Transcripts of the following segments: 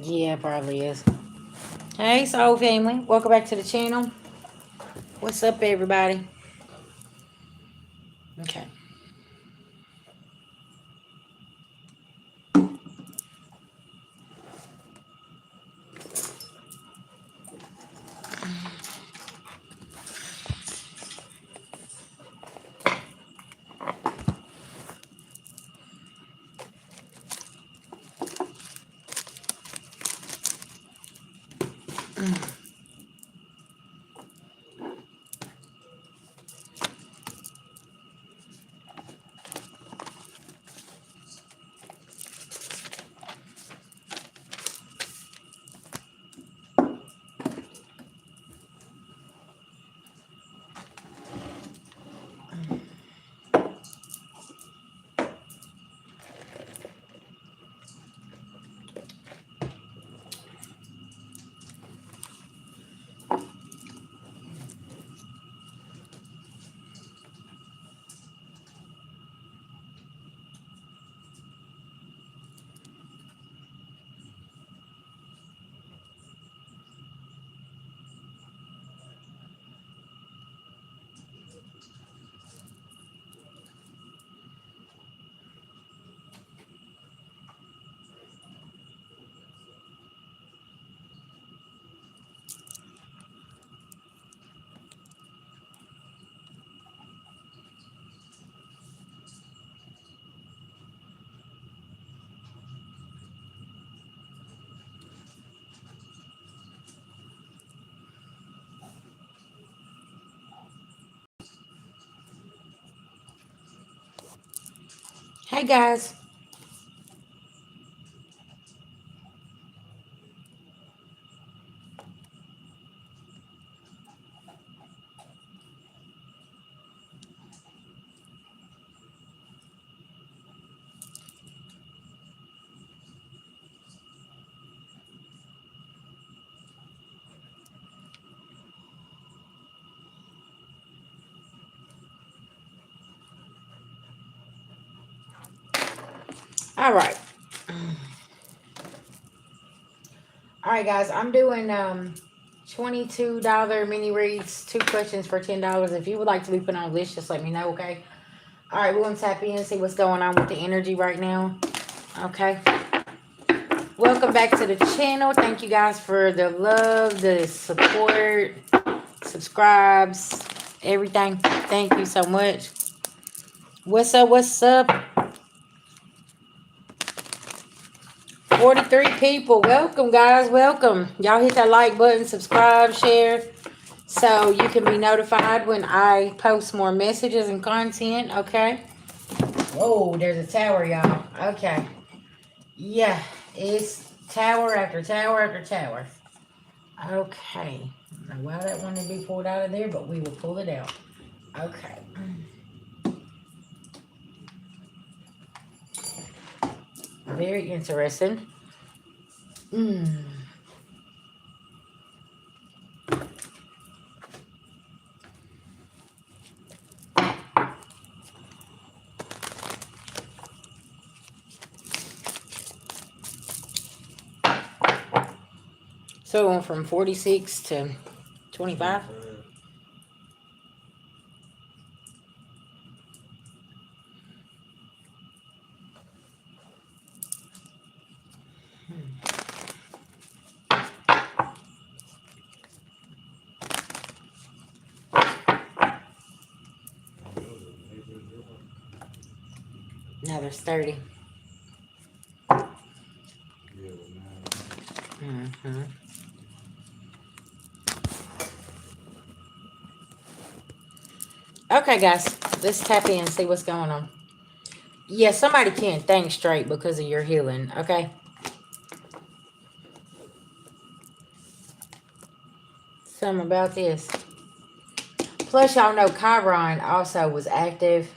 Yeah, probably is. Hey, soul family. Welcome back to the channel. What's up, everybody? Okay. Hey, guys. All right. All right, guys. I'm doing $22 mini reads. 2 questions for $10. If you would like to be put on a list, just let me know, okay? All right, we're going to tap in and see what's going on with the energy right now. Okay. Welcome back to the channel. Thank you guys for the love, the support, subscribes, everything. Thank you so much. What's up? What's up? 43 people. Welcome, guys. Welcome. Y'all hit that like button, subscribe, share, so you can be notified when I post more messages and content, okay? Whoa, there's a tower, y'all. Okay. Yeah, it's tower after tower after tower. Okay. I don't know why that wanted to be pulled out of there, but we will pull it out. Okay. Very interesting. So it went from 46 to 25. Now there's 30. Okay, guys, let's tap in and see what's going on. Yeah, somebody can't think straight because of your healing, okay? Something about this. Plus, y'all know Chiron also was active.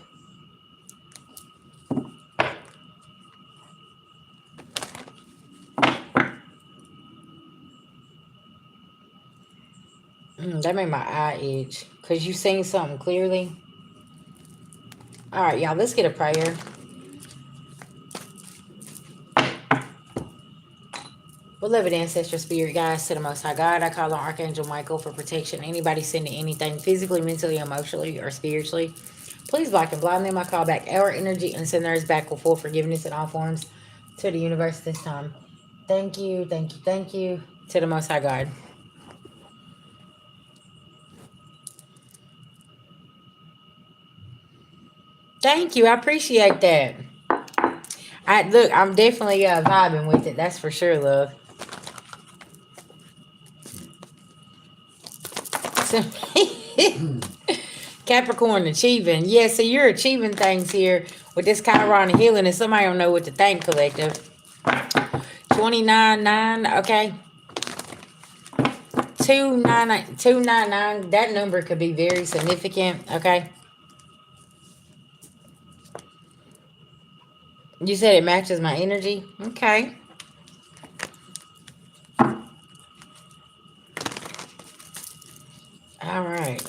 That made my eye itch. Because you seen something clearly. Alright, y'all, let's get a prayer. Beloved ancestral spirit guys, to the Most High God, I call on Archangel Michael for protection. Anybody sending anything physically, mentally, emotionally, or spiritually, please block and blind them. I call back our energy and send theirs back with full forgiveness in all forms to the universe this time. Thank you, thank you, thank you, to the Most High God. Thank you, I appreciate that. Look, I'm definitely vibing with it. That's for sure, love. So, Capricorn achieving. Yeah, so you're achieving things here with this Chiron and healing, and somebody don't know what to think, collective. 29-9, okay. 299, that number could be very significant, okay. You said it matches my energy, okay. All right.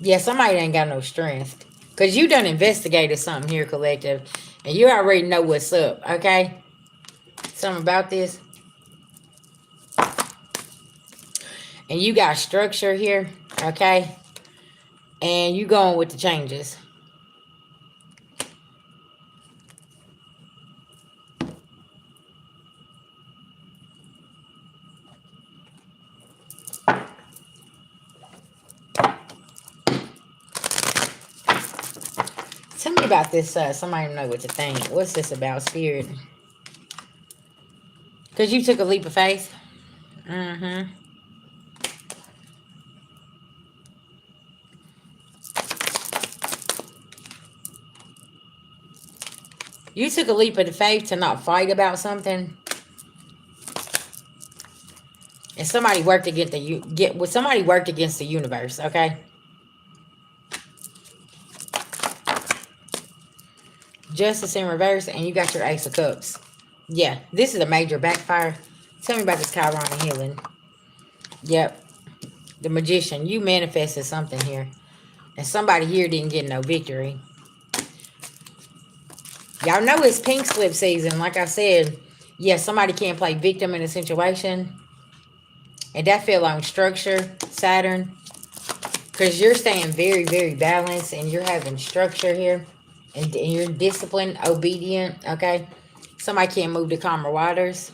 Yeah, somebody ain't got no strength. Because you done investigated something here, collective. And you already know what's up, okay? Something about this. And you got structure here, okay? And you going with the changes. Tell me about this. Somebody know what to think. What's this about, spirit? Because you took a leap of faith. Mm-hmm. You took a leap of faith to not fight about something. And somebody worked against somebody worked against the universe, okay? Justice in reverse, and you got your Ace of Cups. Yeah, this is a major backfire. Tell me about this Chiron and healing. Yep. The Magician. You manifested something here. And somebody here didn't get no victory. Y'all know it's pink slip season. Like I said, yeah, somebody can't play victim in a situation. And that feel like structure, Saturn. Because you're staying very, very balanced. And you're having structure here. And you're disciplined, obedient, okay? Somebody can't move to calmer waters.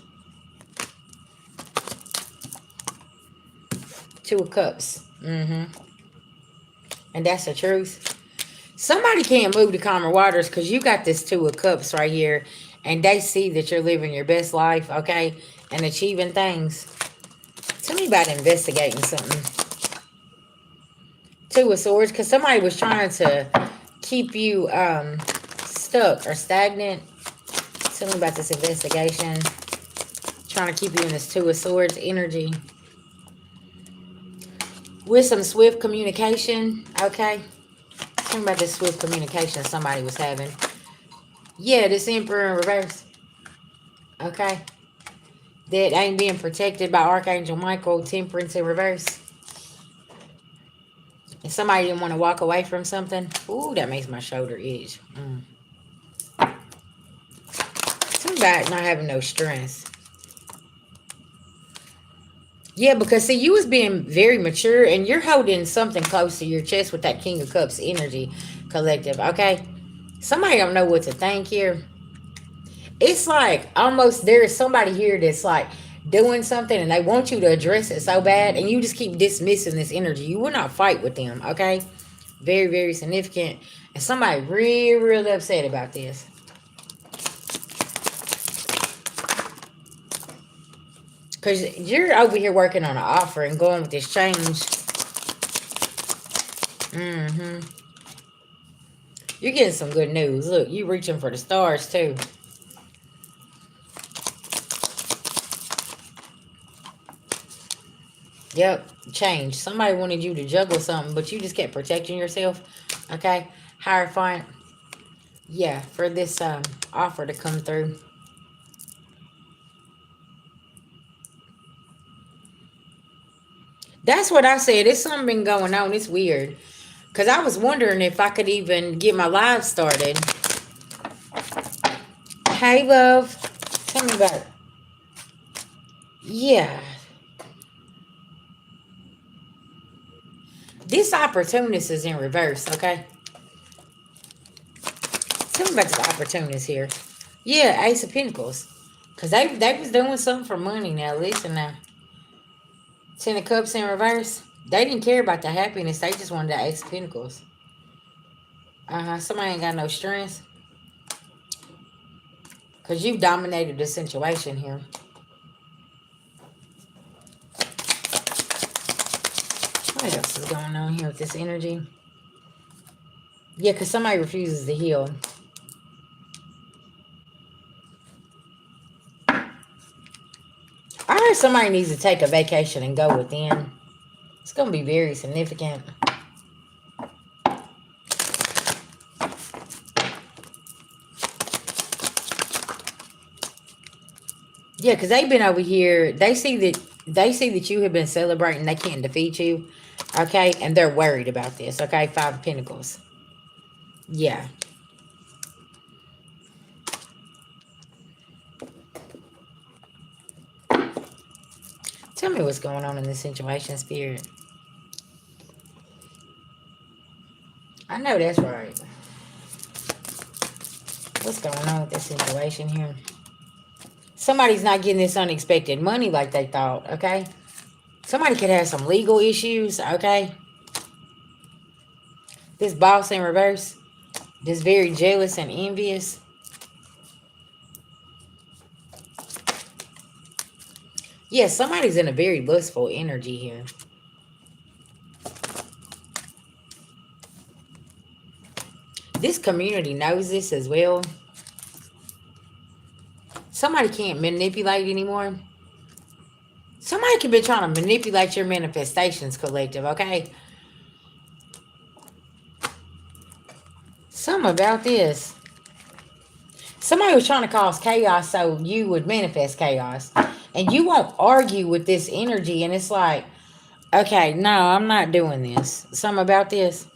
2 of Cups. Mm-hmm. And that's the truth. Somebody can't move to calmer waters because you got this 2 of Cups right here. And they see that you're living your best life, okay? And achieving things. Tell me about investigating something. 2 of Swords. Because somebody was trying to keep you stuck or stagnant. Tell me about this investigation. Trying to keep you in this 2 of Swords energy. With some swift communication, okay? Tell me about this swift communication somebody was having. Yeah, this Emperor in reverse. Okay. That ain't being protected by Archangel Michael, Temperance in reverse. And somebody didn't want to walk away from something. Ooh, that makes my shoulder itch. Tell me about not having no strength. Yeah, because see, you was being very mature and you're holding something close to your chest with that King of Cups energy, collective, okay? Somebody don't know what to think here. It's like almost there is somebody here that's like doing something and they want you to address it so bad and you just keep dismissing this energy. You will not fight with them, okay? Very, very significant. And somebody real upset about this. Because you're over here working on an offer and going with this change. You're getting some good news. Look, you reaching for the stars too. Yep, change. Somebody wanted you to juggle something, but you just kept protecting yourself. Okay, Hierophant. Yeah, for this offer to come through. That's what I said. There's something been going on. It's weird. Because I was wondering if I could even get my live started. Hey, love. Tell me about it. Yeah. This opportunist is in reverse, okay? Tell me about this opportunist here. Yeah, Ace of Pentacles. Because they was doing something for money now. Listen now. Ten of Cups in reverse. They didn't care about the happiness. They just wanted the Ace of Pentacles. Somebody ain't got no strength. Because you dominated the situation here. What else is going on here with this energy? Yeah, because somebody refuses to heal. I heard somebody needs to take a vacation and go within. It's going to be very significant. Yeah, because they've been over here. They see that you have been celebrating. They can't defeat you. Okay? And they're worried about this. Okay? Five of Pentacles. Yeah. Tell me what's going on in this situation, Spirit. I know that's right. What's going on with this situation here? Somebody's not getting this unexpected money like they thought, okay? Somebody could have some legal issues, okay? This boss in reverse, this very jealous and envious. Yeah, somebody's in a very lustful energy here. This community knows this as well. Somebody can't manipulate anymore. Somebody could be trying to manipulate your manifestations, collective, okay? Something about this. Somebody was trying to cause chaos so you would manifest chaos. And you won't argue with this energy. And it's like, okay, no, I'm not doing this. Something about this.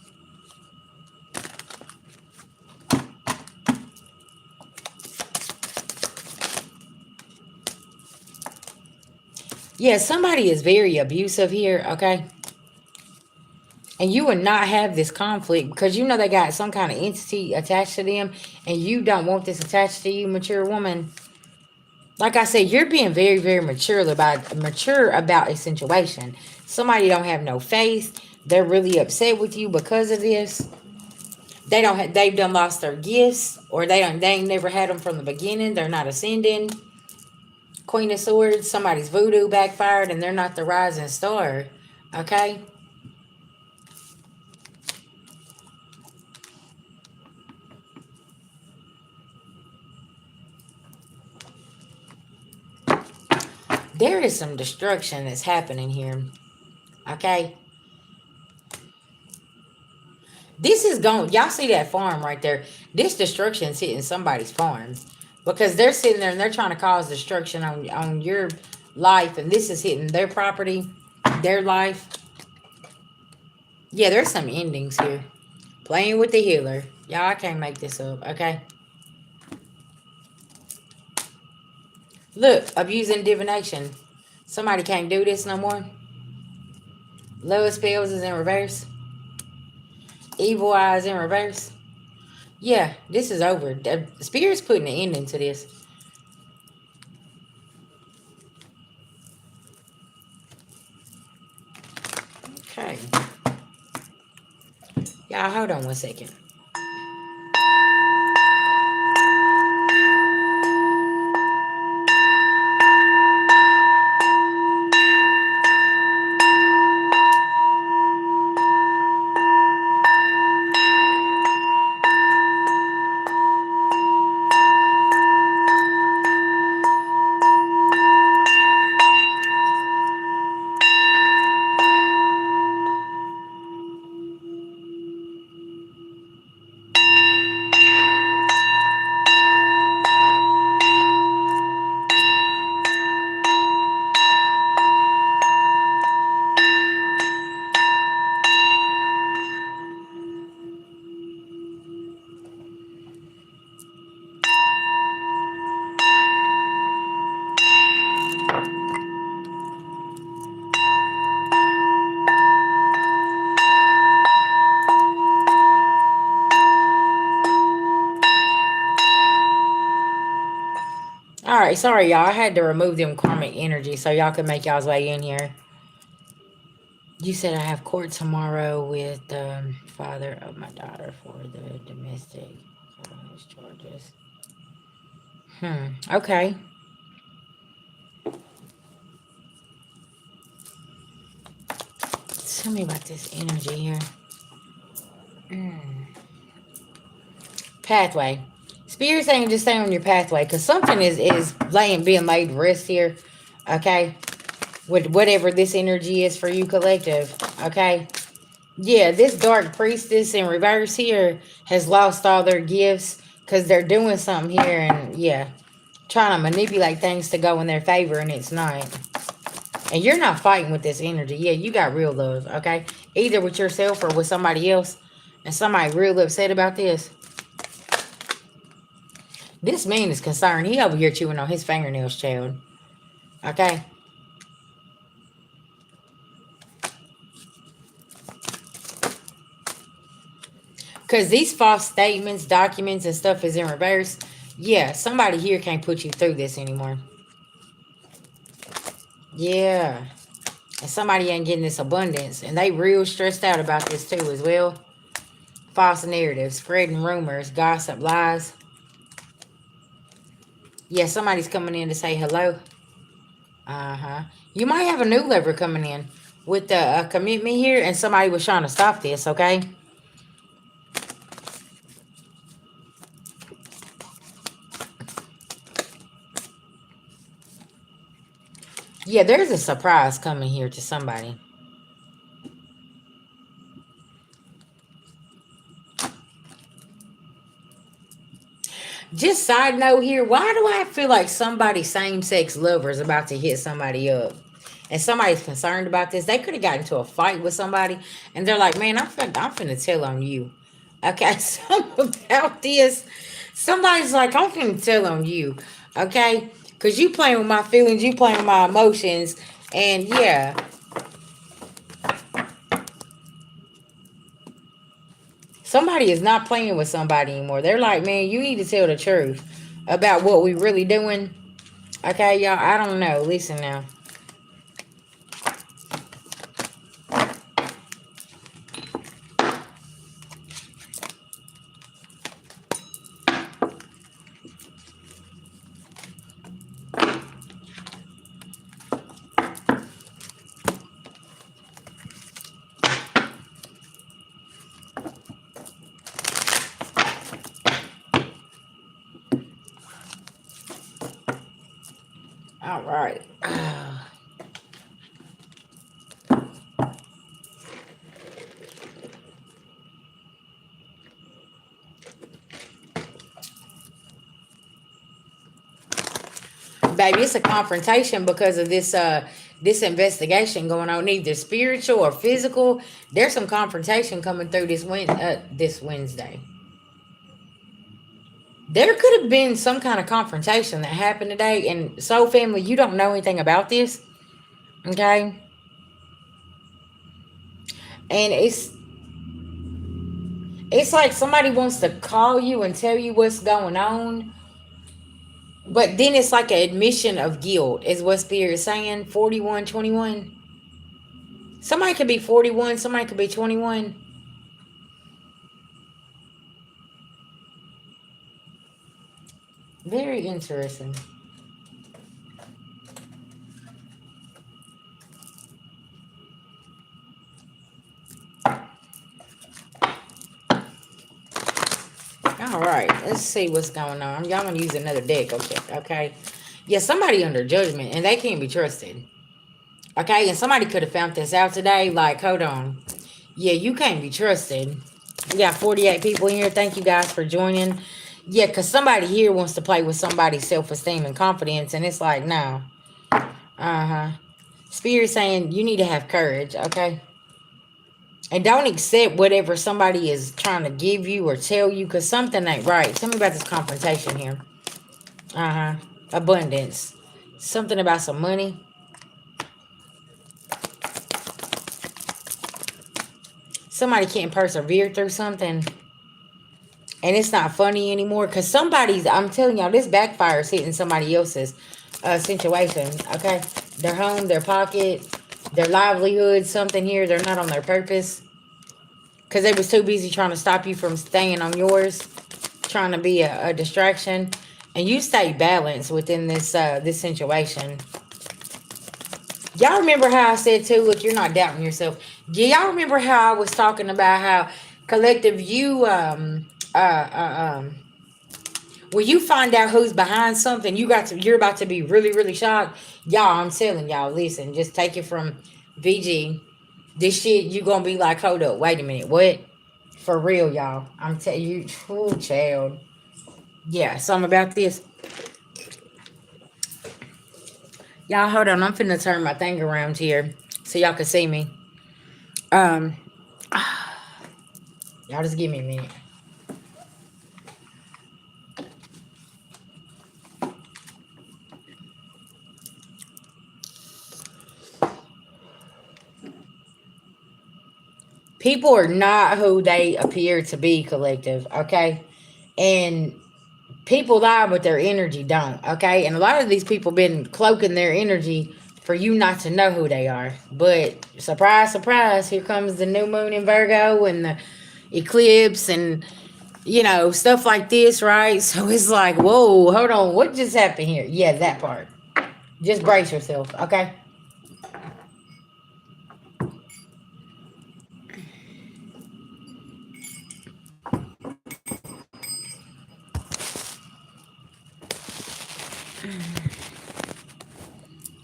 Yeah, somebody is very abusive here, okay? And you would not have this conflict because you know they got some kind of entity attached to them and you don't want this attached to you, mature woman. Like I said, you're being very, very mature about a situation. Somebody don't have no faith. They're really upset with you because of this. They've done lost their gifts, or they ain't never had them from the beginning. They're not ascending. Queen of Swords, somebody's voodoo backfired and they're not the rising star. Okay? There is some destruction that's happening here. Okay? This is going, y'all see that farm right there? This destruction is hitting somebody's farm. Because they're sitting there and they're trying to cause destruction on your life. And this is hitting their property, their life. Yeah, there's some endings here. Playing with the healer. Y'all, I can't make this up, okay? Look, abusing divination. Somebody can't do this no more. Love spells is in reverse. Evil eyes in reverse. Yeah, this is over. The Spirit's putting an ending to this. Okay. Y'all, hold on one second. All right, sorry, y'all. I had to remove them karmic energy so y'all could make y'all's way in here. You said I have court tomorrow with the father of my daughter for the domestic charges. Okay. Tell me about this energy here. Pathway. Spirit saying just stay on your pathway because something is being laid to rest here. Okay. With whatever this energy is for you collective. Okay. Yeah, this dark priestess in reverse here has lost all their gifts because they're doing something here and yeah, trying to manipulate things to go in their favor and it's not. And you're not fighting with this energy. Yeah, you got real love, okay? Either with yourself or with somebody else. And somebody real upset about this. This man is concerned. He over here chewing on his fingernails, child. Okay? Because these false statements, documents, and stuff is in reverse. Yeah, somebody here can't put you through this anymore. Yeah. And somebody ain't getting this abundance. And they real stressed out about this too as well. False narratives, spreading rumors, gossip, lies. Yeah, somebody's coming in to say hello. You might have a new lover coming in with the commitment here. And somebody was trying to stop this, okay? Yeah, there's a surprise coming here to somebody. Just side note here, why do I feel like somebody's same-sex lover is about to hit somebody up? And somebody's concerned about this. They could have gotten into a fight with somebody. And they're like, man, I'm finna tell on you. Okay, something about this. Somebody's like, I'm finna tell on you. Okay? Because you playing with my feelings. You playing with my emotions. And yeah. Somebody is not playing with somebody anymore. They're like, man, you need to tell the truth about what we really doing. Okay, y'all, I don't know. Listen now. All right. Baby, it's a confrontation because of this this investigation going on, either spiritual or physical. There's some confrontation coming through this Wednesday. There could have been some kind of confrontation that happened today. And so, family, you don't know anything about this. Okay? And it's like somebody wants to call you and tell you what's going on. But then it's like an admission of guilt, is what Spirit is saying. 41, 21. Somebody could be 41, somebody could be 21. Very interesting. All right, let's see what's going on. Y'all gonna use another deck, okay? Yeah, somebody under judgment, and they can't be trusted. Okay, and somebody could have found this out today. Like, hold on. Yeah, you can't be trusted. We got 48 people in here. Thank you guys for joining. Yeah, because somebody here wants to play with somebody's self-esteem and confidence, and it's like, no. Spirit saying you need to have courage, okay? And don't accept whatever somebody is trying to give you or tell you, because something ain't right. Tell me about this confrontation here. Abundance. Something about some money. Somebody can't persevere through something. And it's not funny anymore because somebody's, I'm telling y'all, this backfire is hitting somebody else's situation. Okay, their home, their pocket, their livelihood, something here. They're not on their purpose because they was too busy trying to stop you from staying on yours, trying to be a distraction. And you stay balanced within this situation. Y'all remember how I said too, look, you're not doubting yourself. Do y'all remember how I was talking about how collective you when you find out who's behind something, you're about to be really, really shocked. Y'all, I'm telling y'all, listen, just take it from VG. This shit, you gonna be like, hold up, wait a minute, what? For real, y'all. I'm telling you, oh child. Yeah, something about this. Y'all hold on, I'm finna turn my thing around here so y'all can see me. Um y'all just give me a minute. People are not who they appear to be, collective, okay? And people lie, but their energy don't, okay? And a lot of these people been cloaking their energy for you not to know who they are. But surprise, surprise, here comes the new moon in Virgo and the eclipse and stuff like this, right? So it's like, whoa, hold on, what just happened here? Yeah, that part. Just brace yourself, okay?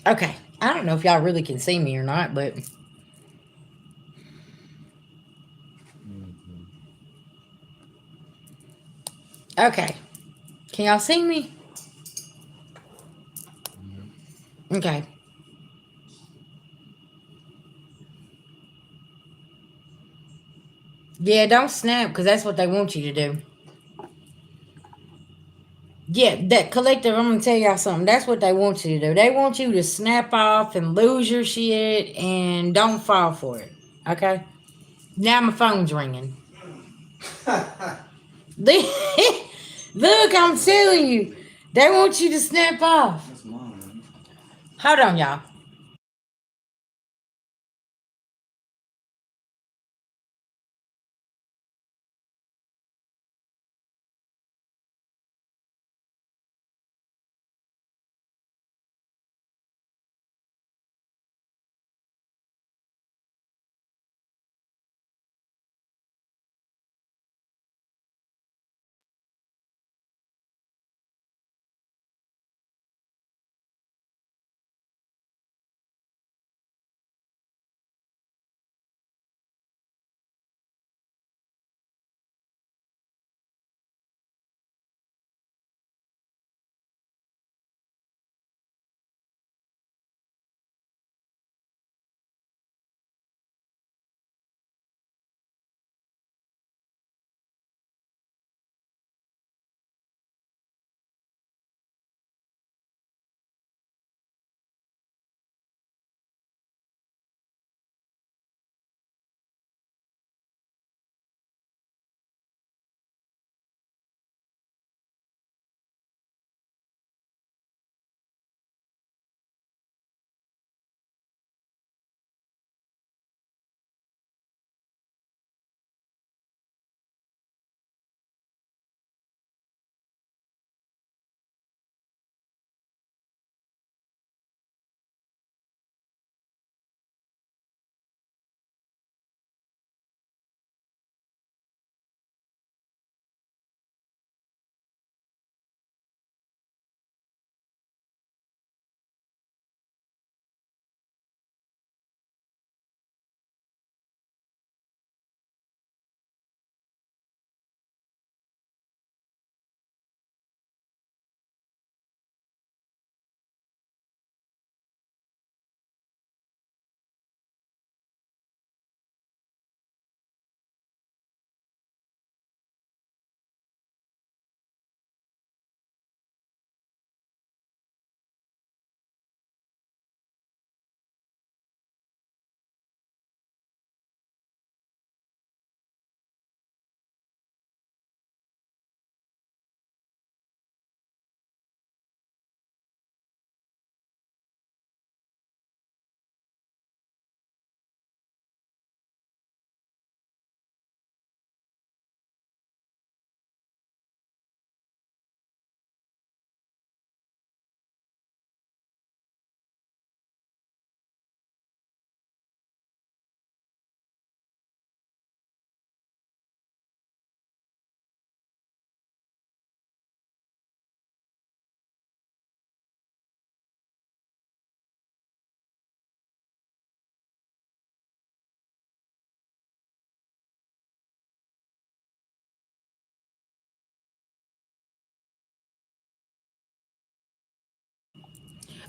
Okay. I don't know if y'all really can see me or not, but okay. Can y'all see me? Okay. Yeah, don't snap because that's what they want you to do. Yeah, that collective, I'm gonna tell y'all something. That's what they want you to do. They want you to snap off and lose your shit and don't fall for it. Okay? Now my phone's ringing. Look, I'm telling you. They want you to snap off. Hold on, y'all.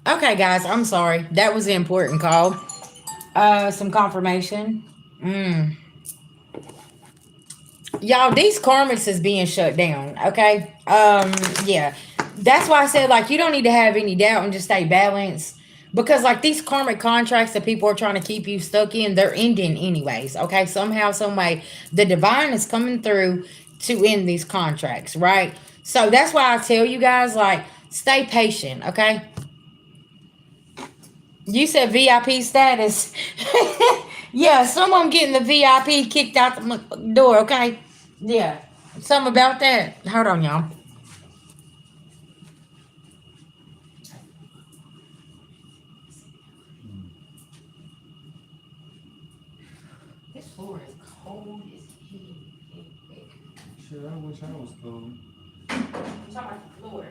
Okay, guys, I'm sorry. That was an important call. Some confirmation. Y'all, these karmics is being shut down. Okay. Yeah. That's why I said, like, you don't need to have any doubt and just stay balanced. Because like these karmic contracts that people are trying to keep you stuck in, they're ending anyways. Okay. Somehow, some way, the divine is coming through to end these contracts, right? So that's why I tell you guys, like, stay patient, okay? You said VIP status. Yeah, someone getting the VIP kicked out the door, okay? Yeah. Something about that. Hold on, y'all. This floor is cold as hell. Shit, I wish I was cold. I'm talking about the floor.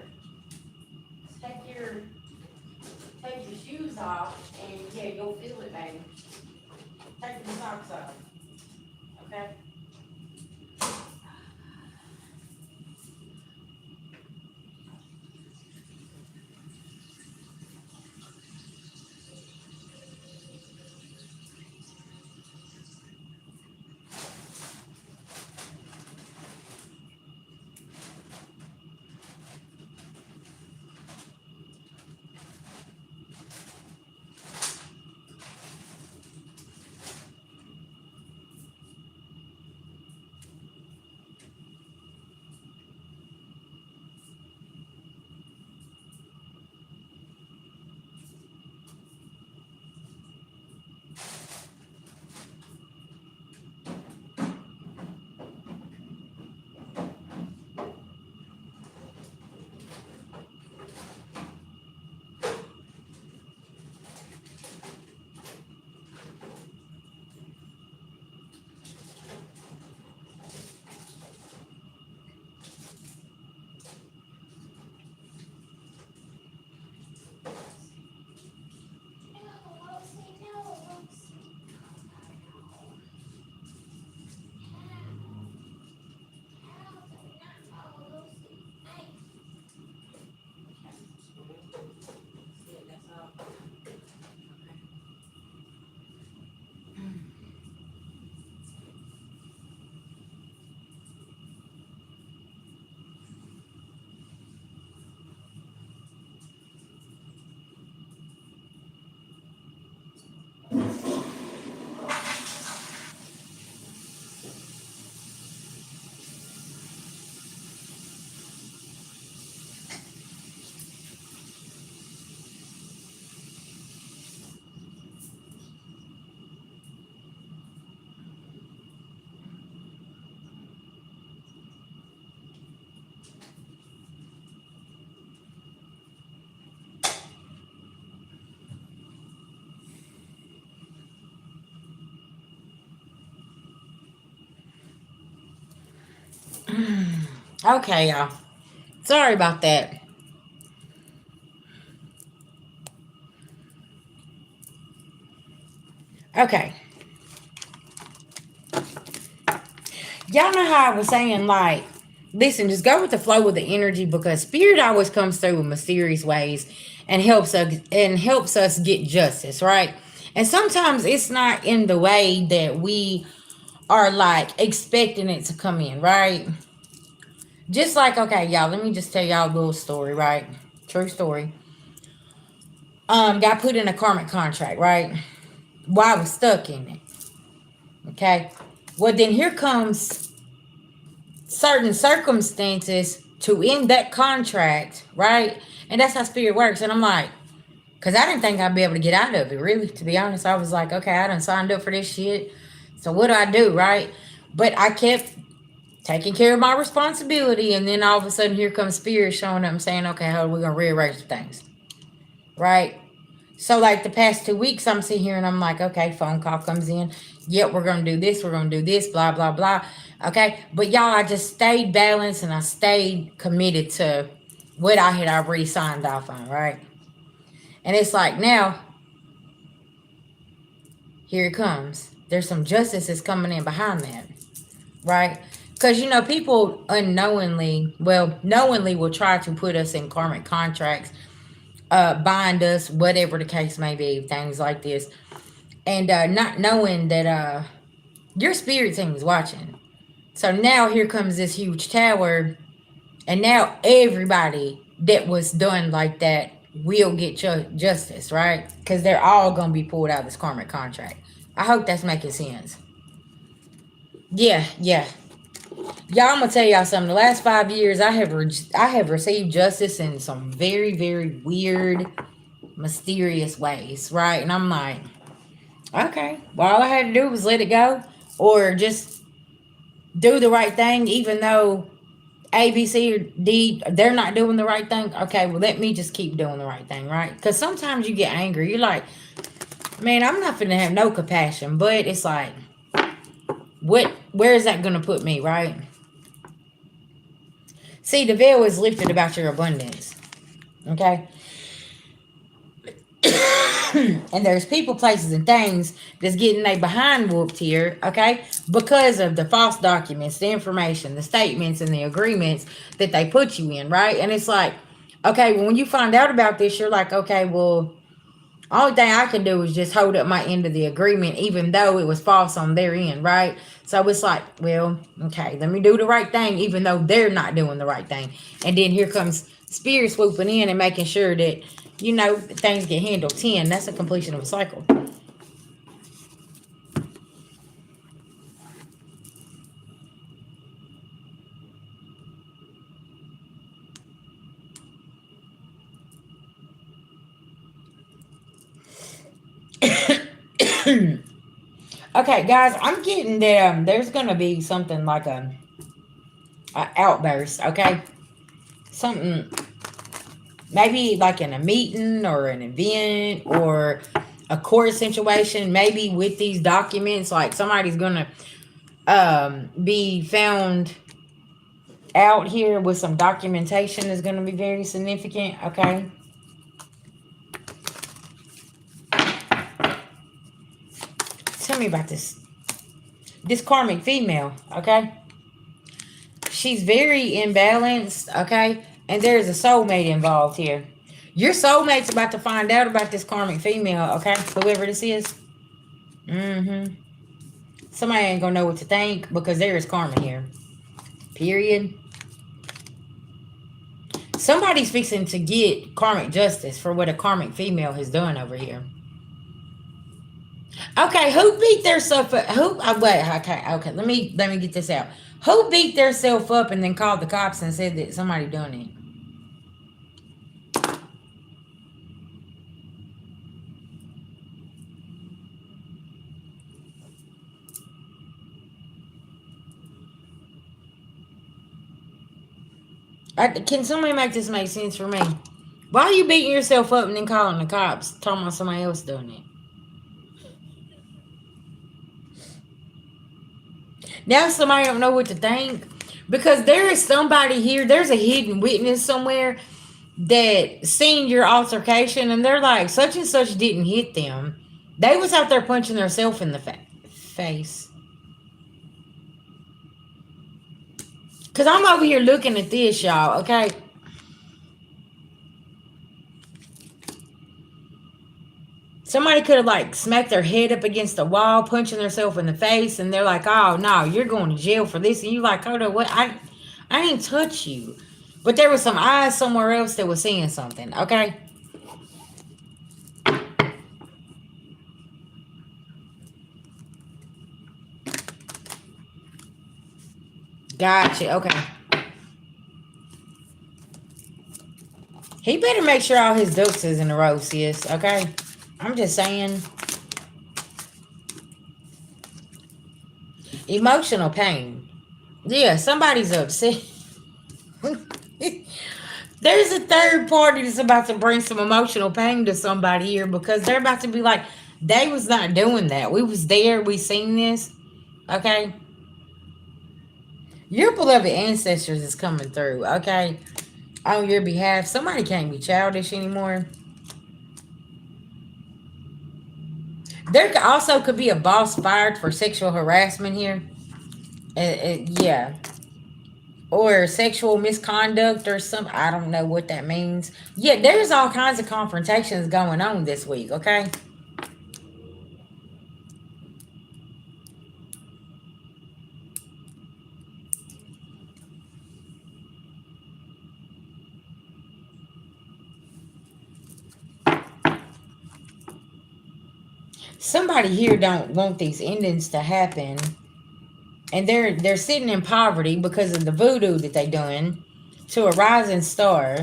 Take your shoes off and yeah, you'll feel it, baby. Take your socks off. Okay? Okay, y'all. Sorry about that. Okay. Y'all know how I was saying, like, listen, just go with the flow with the energy because spirit always comes through in mysterious ways and helps us get justice, right? And sometimes it's not in the way that we are like expecting it to come in, right? Just like, okay, y'all, let me just tell y'all a little story, right? True story. Got put in a karmic contract, right? Well, I was stuck in it. Okay. Well, then here comes certain circumstances to end that contract, right? And that's how spirit works. And I'm like, because I didn't think I'd be able to get out of it, really. To be honest, I was like, okay, I done signed up for this shit. So what do, right? But I kept taking care of my responsibility. And then all of a sudden, here comes spirit showing up and saying, okay, how are we going to rearrange things, right? So, like the past 2 weeks, I'm sitting here and I'm like, okay, phone call comes in. Yep, we're going to do this. We're going to do this, blah, blah, blah. Okay. But y'all, I just stayed balanced and I stayed committed to what I had already signed off on, right? And it's like now, here it comes. There's some justice that's coming in behind that, right? Because, people knowingly will try to put us in karmic contracts bind us, whatever the case may be, things like this. And not knowing that your spirit team is watching. So now here comes this huge tower, and now everybody that was done like that will get justice, right? Because they're all going to be pulled out of this karmic contract. I hope that's making sense. Yeah. Y'all, I'm gonna tell y'all something. The last 5 years, I have received justice in some very, very weird, mysterious ways, right? And I'm like, okay, well, all I had to do was let it go, or just do the right thing, even though A, B, C, or D, they're not doing the right thing. Okay, well, let me just keep doing the right thing, right? Because sometimes you get angry. You're like, man, I'm not finna have no compassion, but it's like, where is that gonna put me, right? See, the veil is lifted about your abundance. Okay? And there's people, places, and things that's getting they behind whooped here, okay? Because of the false documents, the information, the statements, and the agreements that they put you in, right? And it's like, okay, well, when you find out about this, you're like, okay, well, only thing I can do is just hold up my end of the agreement, even though it was false on their end, right? So it's like, well, okay, let me do the right thing, even though they're not doing the right thing. And then here comes Spirit swooping in and making sure that, things get handled. 10, that's a completion of a cycle. Okay, guys, I'm getting that there's gonna be something like a outburst, okay? Something maybe like in a meeting or an event or a court situation, maybe with these documents, like somebody's gonna be found out here with some documentation is gonna be very significant, okay? Tell me about this karmic female, okay? She's very imbalanced, okay? And there's a soulmate involved here. Your soulmate's about to find out about this karmic female, okay? Whoever this is. Somebody ain't gonna know what to think because there is karma here. Period. Somebody's fixing to get karmic justice for what a karmic female has done over here. Okay, who beat their self up? Okay. Let me get this out. Who beat their self up and then called the cops and said that somebody done it? Can somebody make this make sense for me? Why are you beating yourself up and then calling the cops, talking about somebody else doing it? Now somebody don't know what to think. Because there is somebody here, there's a hidden witness somewhere that seen your altercation and they're like, such and such didn't hit them. They was out there punching themselves in the face. Because I'm over here looking at this, y'all, okay? Somebody could have, like, smacked their head up against the wall, punching themselves in the face, and they're like, oh, no, you're going to jail for this. And you're like, hold on, what? I didn't touch you. But there was some eyes somewhere else that was seeing something, okay? Gotcha, okay. He better make sure all his ducks is in a row, sis, okay? I'm just saying. Emotional pain. Yeah, somebody's upset. There's a third party that's about to bring some emotional pain to somebody here because they're about to be like, they was not doing that. We was there. We seen this. Okay? Your beloved ancestors is coming through. Okay? On your behalf. Somebody can't be childish anymore. There also could be a boss fired for sexual harassment here. Yeah. or sexual misconduct or some, I don't know what that means. Yeah, there's all kinds of confrontations going on this week, okay? Somebody here don't want these endings to happen, and they're sitting in poverty because of the voodoo that they doing to a rising star.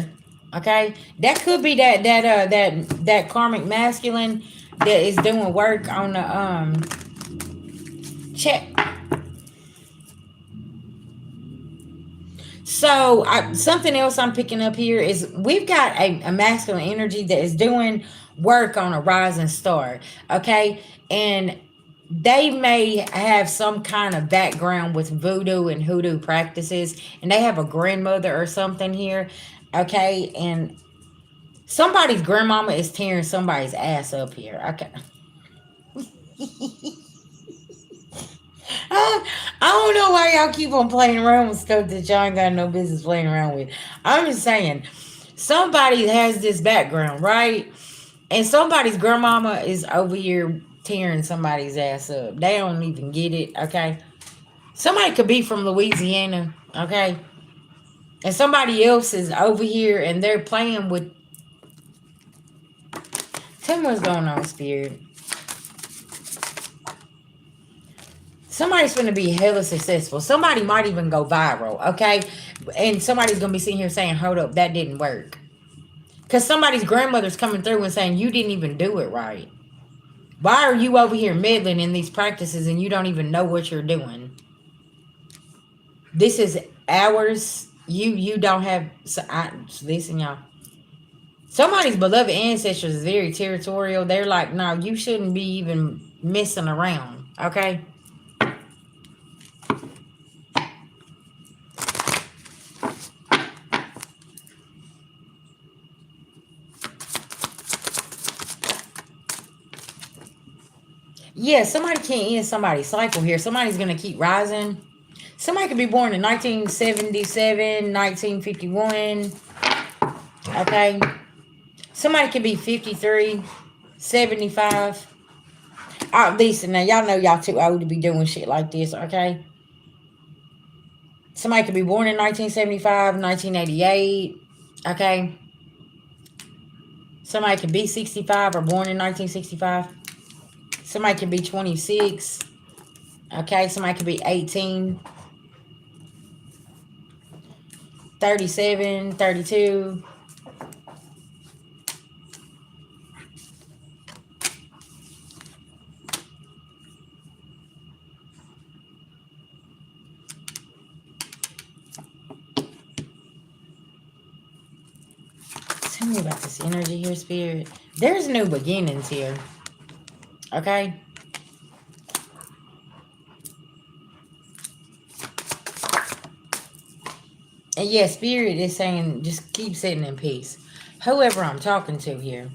Okay, that could be that karmic masculine that is doing work on the check. So something else I'm picking up here is we've got a masculine energy that is doing work on a rising star. Okay, and they may have some kind of background with voodoo and hoodoo practices, and they have a grandmother or something here. Okay, and somebody's grandmama is tearing somebody's ass up here. Okay. I don't know why y'all keep on playing around with stuff that y'all ain't got no business playing around with. I'm just saying, somebody has this background, right? And somebody's grandmama is over here tearing somebody's ass up. They don't even get it, okay? Somebody could be from Louisiana, okay? And somebody else is over here and they're playing with. Tell me what's going on, Spirit. Somebody's going to be hella successful. Somebody might even go viral, okay? And somebody's going to be sitting here saying, hold up, that didn't work. Because somebody's grandmother's coming through and saying, you didn't even do it right. Why are you over here meddling in these practices and you don't even know what you're doing? This is ours. You don't have... listen, y'all. Somebody's beloved ancestors is very territorial. They're like, no, you shouldn't be even messing around, okay? Yeah, somebody can't end somebody's cycle here. Somebody's going to keep rising. Somebody could be born in 1977, 1951. Okay. Somebody could be 53, 75. Listen, now y'all know y'all too old to be doing shit like this, okay? Somebody could be born in 1975, 1988. Okay. Somebody could be 65 or born in 1965. Somebody could be 26. Okay, somebody could be 18, 37, 32. Tell me about this energy here, Spirit. There's new beginnings here. Okay? And yeah, Spirit is saying just keep sitting in peace. Whoever I'm talking to here.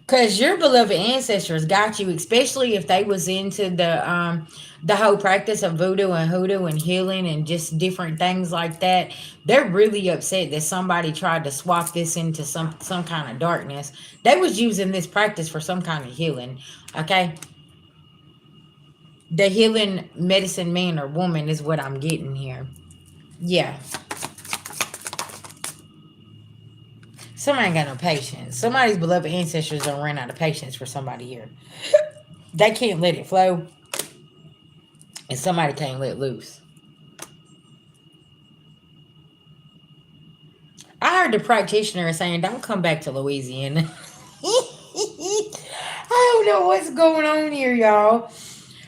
Because your beloved ancestors got you, especially if they was into the whole practice of voodoo and hoodoo and healing and just different things like that. They're really upset that somebody tried to swap this into some kind of darkness. They was using this practice for some kind of healing. Okay? The healing medicine man or woman is what I'm getting here. Yeah. Somebody ain't got no patience. Somebody's beloved ancestors don't run out of patience for somebody here. They can't let it flow. And somebody can't let loose. I heard the practitioner saying, don't come back to Louisiana. I don't know what's going on here, y'all.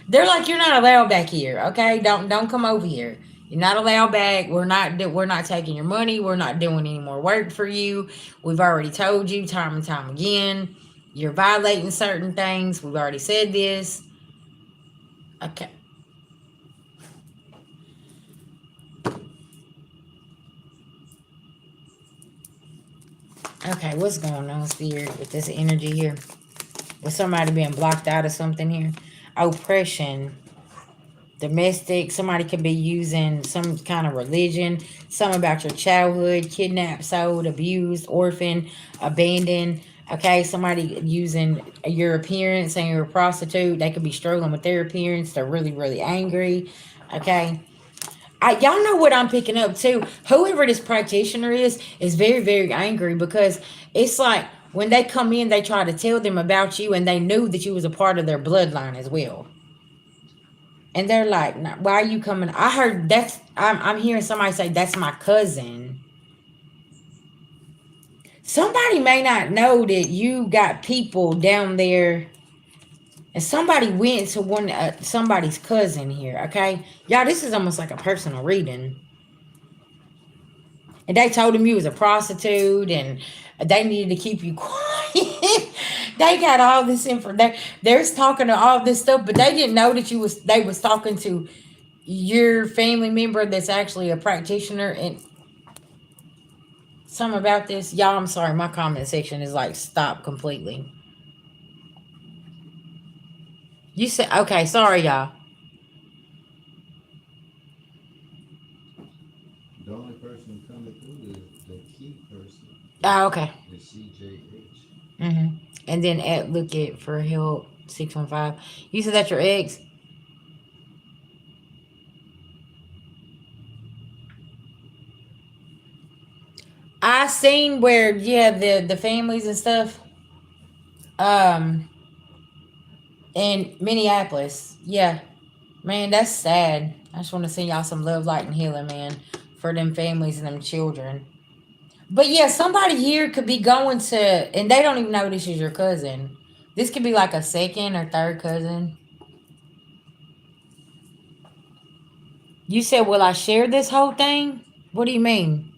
They're like, you're not allowed back here, okay? Don't come over here. You're not allowed back. We're not taking your money. We're not doing any more work for you. We've already told you time and time again. You're violating certain things. We've already said this. Okay. Okay, what's going on, Spirit, with this energy here? With somebody being blocked out of something here? Oppression. domestic. Somebody could be using some kind of religion, some about your childhood, kidnapped, sold, abused, orphaned, abandoned. Okay, somebody using your appearance and you're a prostitute. They could be struggling with their appearance. They're really, really angry. Okay. Y'all know what I'm picking up too. Whoever this practitioner is very, very angry because it's like when they come in, they try to tell them about you and they knew that you was a part of their bloodline as well. And they're like, why are you coming? I heard I'm hearing somebody say, that's my cousin. Somebody may not know that you got people down there. And somebody went to somebody's cousin here, okay? Y'all, this is almost like a personal reading. And they told him you was a prostitute and they needed to keep you quiet. They got all this info. They're talking to all this stuff, but they didn't know that they was talking to your family member that's actually a practitioner. And something about this. Y'all, I'm sorry. My comment section is like stopped completely. You said, okay, sorry, y'all. The only person coming through is the key person. Oh, okay. The CJH. Mm-hmm. And then look at for help 615. You said that's your ex? I seen where the families and stuff in Minneapolis. Yeah. Man, that's sad. I just want to send y'all some love, light, and healing, man, for them families and them children. But yeah, somebody here could be going to, and they don't even know this is your cousin. This could be like a second or third cousin. You said, will I share this whole thing? What do you mean?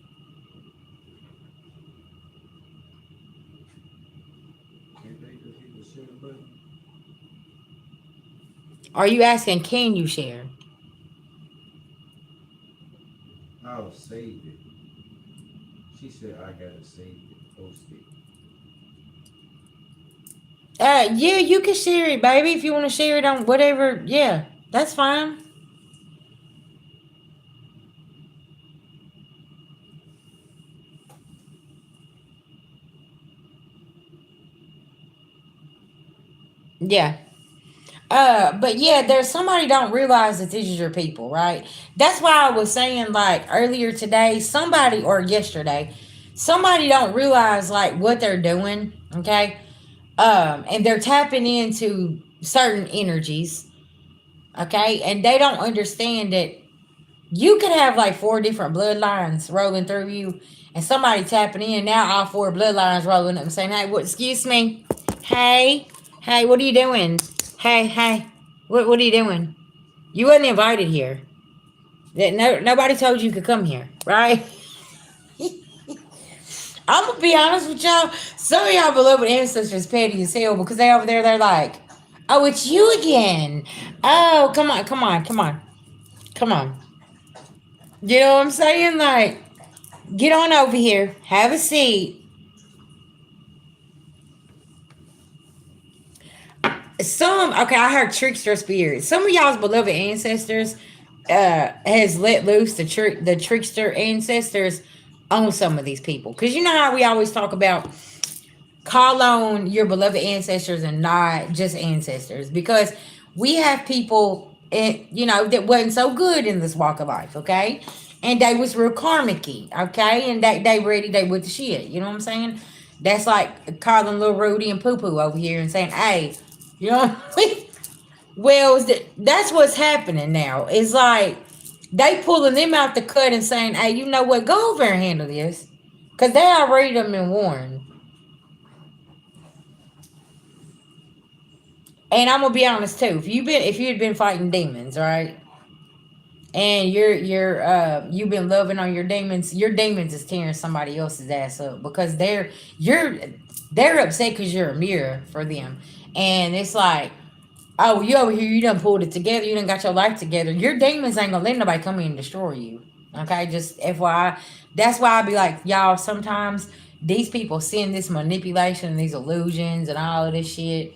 Are you asking, can you share? I'll save it. She said I gotta save it, post it. Yeah, you can share it, baby, if you want to share it on whatever. Yeah, that's fine. Yeah. But yeah, there's somebody don't realize that this is your people, right? That's why I was saying like earlier today, somebody or yesterday, somebody don't realize like what they're doing, okay? And they're tapping into certain energies, okay? And they don't understand that you could have like 4 different bloodlines rolling through you, and somebody tapping in now, all 4 bloodlines rolling up and saying, "Hey, what? Excuse me, hey, what are you doing? Hey, what are you doing? You wasn't invited here. Nobody told you could come here, right?" I'm gonna be honest with y'all. Some of y'all beloved ancestors petty as hell because they over there. They're like, "Oh, it's you again. Oh, come on. You know what I'm saying? Like, get on over here. Have a seat." I heard trickster spirits. Some of y'all's beloved ancestors has let loose the trickster ancestors on some of these people. Because you know how we always talk about call on your beloved ancestors and not just ancestors. Because we have people, that wasn't so good in this walk of life, okay? And they was real karmic-y, okay? And they with the shit, you know what I'm saying? That's like calling little Rudy and Poo Poo over here and saying, hey, you know what I mean? Well, that's what's happening now. It's like they pulling them out the cut and saying, hey, you know what? Go over and handle this. Because they already done been warned. And I'm gonna be honest too. If you had been fighting demons, right? And you've been loving on your demons is tearing somebody else's ass up because they're upset because you're a mirror for them. And it's like, oh, you over here, you done pulled it together, you done got your life together. Your demons ain't gonna let nobody come in and destroy you. Okay, just FYI. That's why I be like, y'all, sometimes these people send this manipulation and these illusions and all of this shit.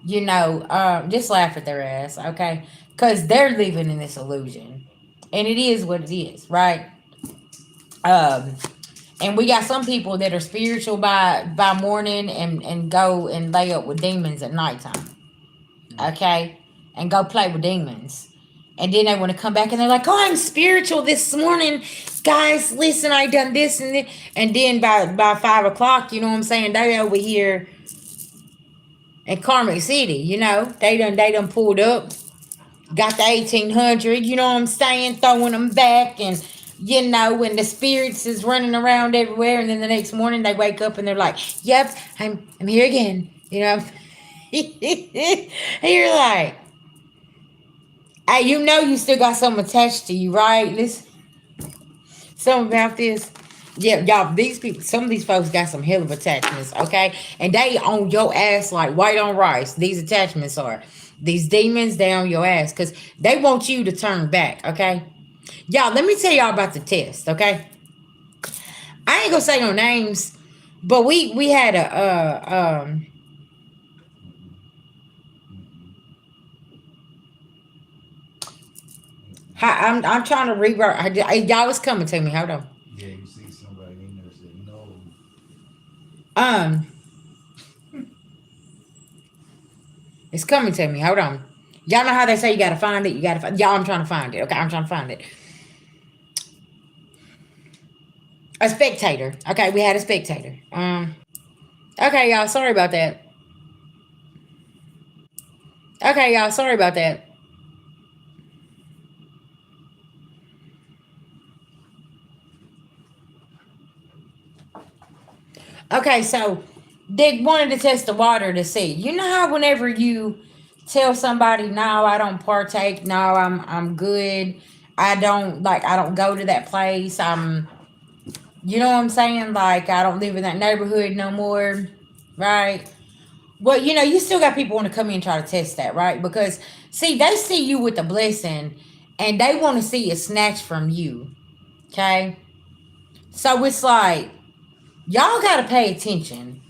Just laugh at their ass, okay? because they're living in this illusion, and it is what it is, right? Um, and we got some people that are spiritual by morning and go and lay up with demons at nighttime, okay, and go play with demons. And then they want to come back and they're like, "Oh, I'm spiritual this morning, guys. Listen, I done this and this." And then by 5 o'clock, you know what I'm saying? They over here in Karmic City, you know, they done pulled up, got the 1800, you know what I'm saying, throwing them back, and you know, when the spirits is running around everywhere, and then the next morning they wake up and they're like, "Yep, I'm here again," you know. And you're like, hey, you know, you still got something attached to you, right? Listen, something about this. Yeah, y'all, these people, some of these folks got some hell of attachments, okay? And they on your ass like white on rice. These attachments are. These demons, they on your ass because they want you to turn back, okay? Y'all, let me tell y'all about the test, okay? I ain't gonna say no names, but we had I'm trying to rewrite. Y'all was coming to me. Hold on. Yeah, you see somebody in there say no. Um, it's coming to me. Hold on. Y'all know how they say you gotta find it. You gotta find. Y'all, I'm trying to find it. Okay, I'm trying to find it. A spectator. Okay, we had a spectator. Okay, y'all. Sorry about that. Okay, y'all. Sorry about that. Okay, so they wanted to test the water to see. You know how whenever you tell somebody, "No, I don't partake. No, I'm good. I don't go to that place. you know what I'm saying? Like I don't live in that neighborhood no more." Right? Well, you know, you still got people want to come in and try to test that, right? Because see, they see you with the blessing and they want to see it snatched from you. Okay? So it's like y'all gotta pay attention.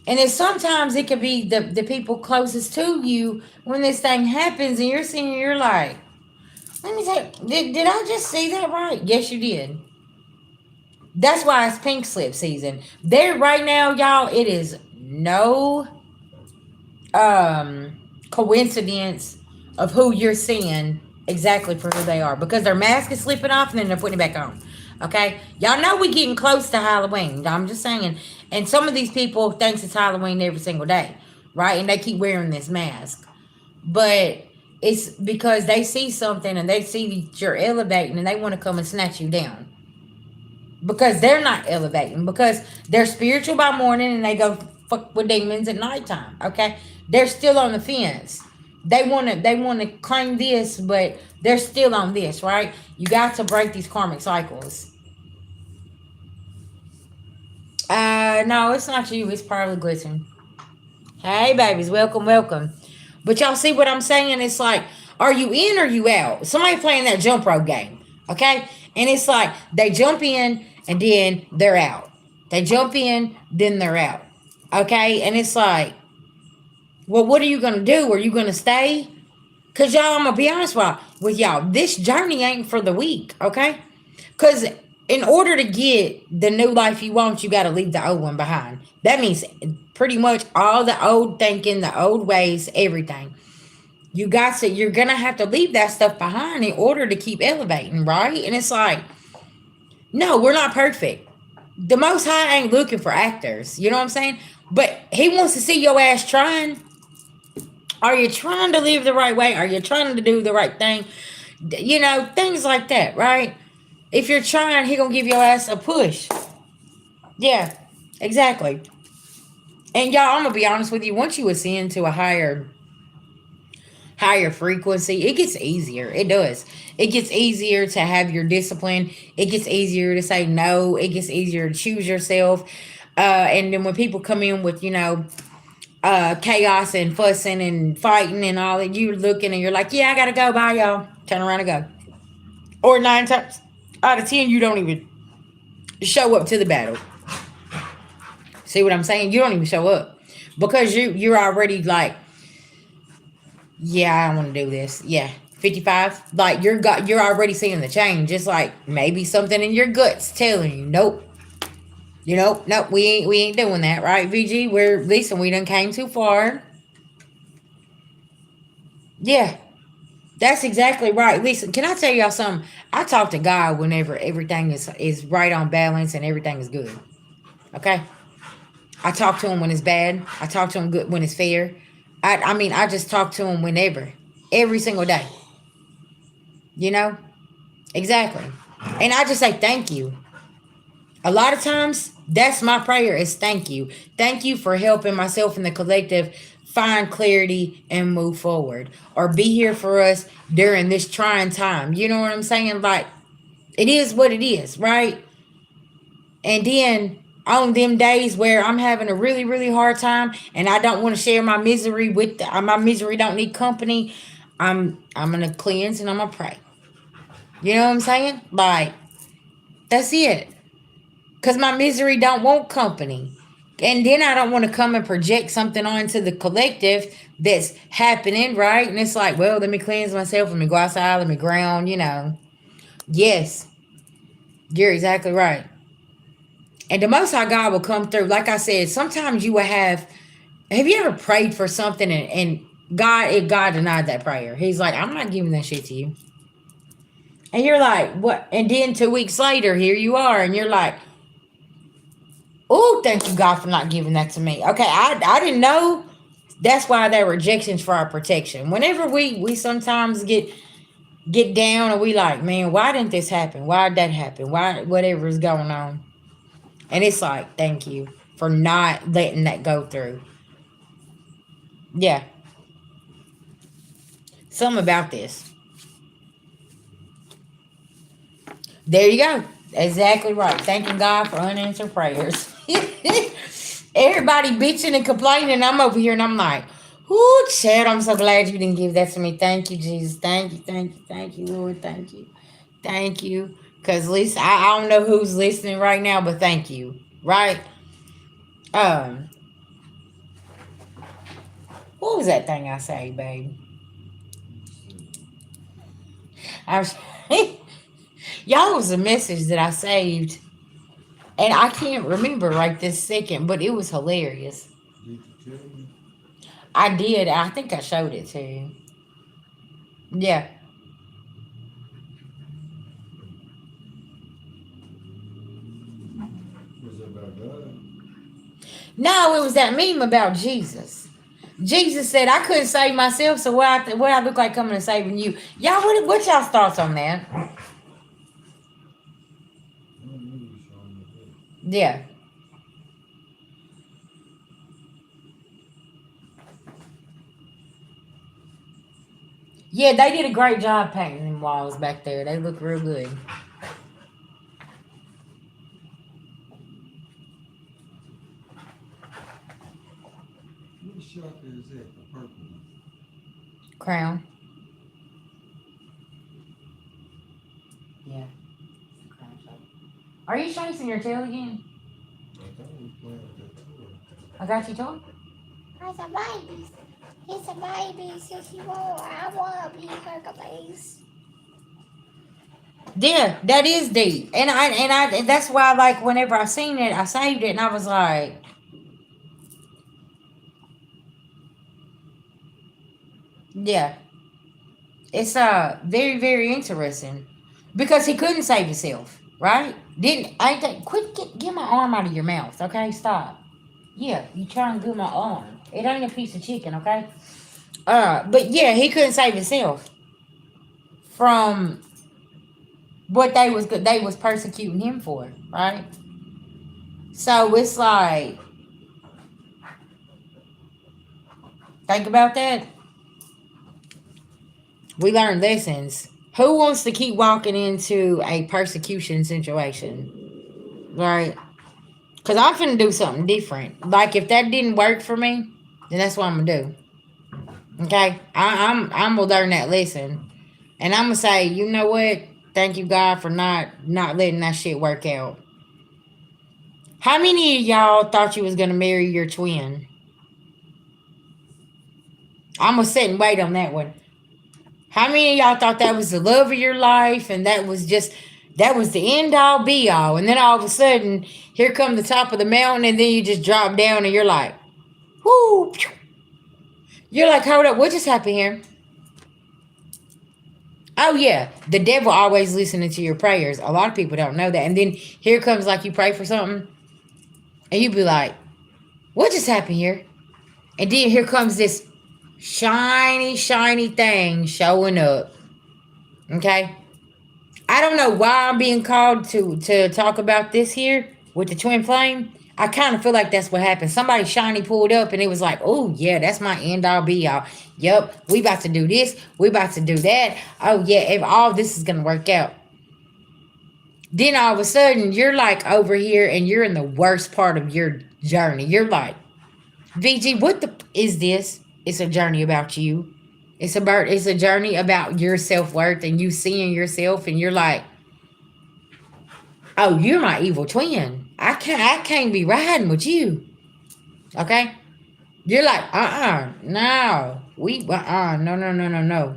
And then sometimes it could be the people closest to you when this thing happens and you're seeing, you're like, let me say, did I just see that right? Yes, you did. That's why it's pink slip season. There right now, y'all, it is no coincidence of who you're seeing exactly for who they are. Because their mask is slipping off and then they're putting it back on. Okay? Y'all know we're getting close to Halloween. I'm just saying. And some of these people thinks it's Halloween every single day. Right? And they keep wearing this mask. But it's because they see something and they see that you're elevating and they want to come and snatch you down. Because they're not elevating. Because they're spiritual by morning and they go fuck with demons at nighttime. Okay? They're still on the fence. They wanna claim this, but they're still on this, right? You got to break these karmic cycles. No, it's not you. It's probably Glisten. Hey, babies, welcome, welcome. But y'all see what I'm saying? It's like, are you in or you out? Somebody playing that jump rope game, okay? And it's like they jump in and then they're out. They jump in, then they're out, okay? And it's like, well, what are you gonna do? Are you gonna stay? Cause y'all, I'm gonna be honest with y'all. This journey ain't for the weak, okay? Cause in order to get the new life you want, you gotta leave the old one behind. That means pretty much all the old thinking, the old ways, everything. You're gonna have to leave that stuff behind in order to keep elevating, right? And it's like, no, we're not perfect. The Most High ain't looking for actors. You know what I'm saying? But He wants to see your ass trying. Are you trying to live the right way? Are you trying to do the right thing? You know, things like that, right? If you're trying, He gonna give your ass a push. Yeah, exactly. And y'all, I'm gonna be honest with you. Once you ascend to a higher frequency, it gets easier. It does. It gets easier to have your discipline. It gets easier to say no. It gets easier to choose yourself. And then when people come in with, chaos and fussing and fighting and all that, you're looking and you're like, yeah, I gotta go. Bye, y'all. Turn around and go. Or 9 times out of 10, you don't even show up to the battle. See what I'm saying? You don't even show up because you're already like Yeah, I don't want to do this. Yeah. 55. Like you're already seeing the change. Just like maybe something in your guts telling you, nope. You know, nope, we ain't doing that, right, VG? We're listen, we done came too far. Yeah. That's exactly right. Listen, can I tell y'all something? I talk to God whenever everything is right on balance and everything is good. Okay? I talk to him when it's bad. I talk to him good when it's fair. I mean, I just talk to him whenever. Every single day. You know? Exactly. And I just say thank you. A lot of times, that's my prayer is thank you. Thank you for helping myself and the collective find clarity and move forward. Or be here for us during this trying time. You know what I'm saying? Like, it is what it is, right? And then on them days where I'm having a really, really hard time and I don't want to share my misery my misery don't need company, I'm gonna cleanse and I'm gonna pray. You know what I'm saying? Like, that's it. Cause my misery don't want company. And then I don't want to come and project something onto the collective that's happening, right? And it's like, well, let me cleanse myself, let me go outside, let me ground, you know. Yes, you're exactly right. And the Most High God will come through. Like I said, sometimes you will have you ever prayed for something and God denied that prayer? He's like, I'm not giving that shit to you. And you're like, what? And then 2 weeks later, here you are, and you're like, oh, thank you, God, for not giving that to me. Okay, I didn't know. That's why that rejection's for our protection. Whenever we sometimes get down and we like, man, why didn't this happen? Why did that happen? Why whatever is going on? And it's like, thank you for not letting that go through. Yeah. Something about this. There you go. Exactly right. Thanking God for unanswered prayers. Everybody bitching and complaining. I'm over here and I'm like, ooh, Chad, I'm so glad you didn't give that to me. Thank you, Jesus. Thank you, Lord. Thank you. Thank you. Because at least I don't know who's listening right now, but thank you. Right? Um, what was that thing I say, babe? I was y'all, it was a message that I saved. And I can't remember right this second, but it was hilarious. Did you tell me? I did. I think I showed it to you. Yeah. Was it about God? No, it was that meme about Jesus. Jesus said, I couldn't save myself, so what I look like coming and saving you? Y'all, what y'all's thoughts on that? I don't know you showing me that. Yeah. Yeah, they did a great job painting them walls back there. They look real good. What shop is that? The purple one. Crown. Yeah. Crown shop. Are you chasing your tail again? I thought we playing with that toy. I got you toy? It's a baby. It's a baby. So she won't. I want to be her place. Yeah, that is deep. And that's why like whenever I seen it, I saved it and I was like, yeah. It's very, very interesting. Because he couldn't save himself, right? Didn't ain't that get my arm out of your mouth, okay? Stop. Yeah, you trying to do my arm. It ain't a piece of chicken, okay? But yeah, he couldn't save himself from what they was persecuting him for, right? So it's like, think about that. We learn lessons. Who wants to keep walking into a persecution situation, right? Because I'm finna do something different. Like, if that didn't work for me, then that's what I'm gonna do. Okay? I'm gonna learn that lesson. And I'm gonna say, you know what? Thank you, God, for not letting that shit work out. How many of y'all thought you was gonna marry your twin? I'm going to sit and wait on that one. How many of y'all thought that was the love of your life and that was the end all be all? And then all of a sudden, here come the top of the mountain and then you just drop down and you're like, whoo. You're like, hold up, what just happened here? Oh, yeah, the devil always listening to your prayers. A lot of people don't know that. And then here comes like you pray for something and you be like, what just happened here? And then here comes this shiny, shiny thing showing up. Okay? I don't know why I'm being called to talk about this here with the twin flame. I kind of feel like that's what happened. Somebody shiny pulled up and it was like, oh, yeah, that's my end all be all. Yep, we about to do this. We about to do that. Oh, yeah, if all this is going to work out. Then all of a sudden, you're like over here and you're in the worst part of your journey. You're like, VG, what the is this? It's a journey about you. It's a journey about your self-worth and you seeing yourself and you're like, oh, you're my evil twin. I can't be riding with you. Okay? You're like, no. No.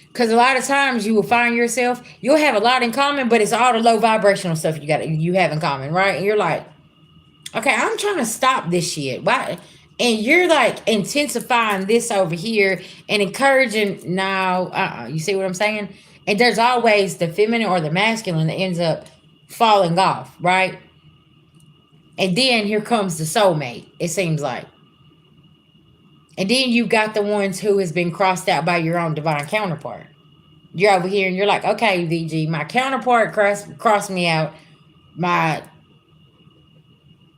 Because a lot of times you will find yourself, you'll have a lot in common, but it's all the low vibrational stuff you have in common, right? And you're like, okay, I'm trying to stop this shit. Why? And you're like intensifying this over here and encouraging now. You see what I'm saying? And there's always the feminine or the masculine that ends up falling off, right? And then here comes the soulmate, it seems like. And then you got the ones who has been crossed out by your own divine counterpart. You're over here and you're like, okay, VG, my counterpart crossed me out. My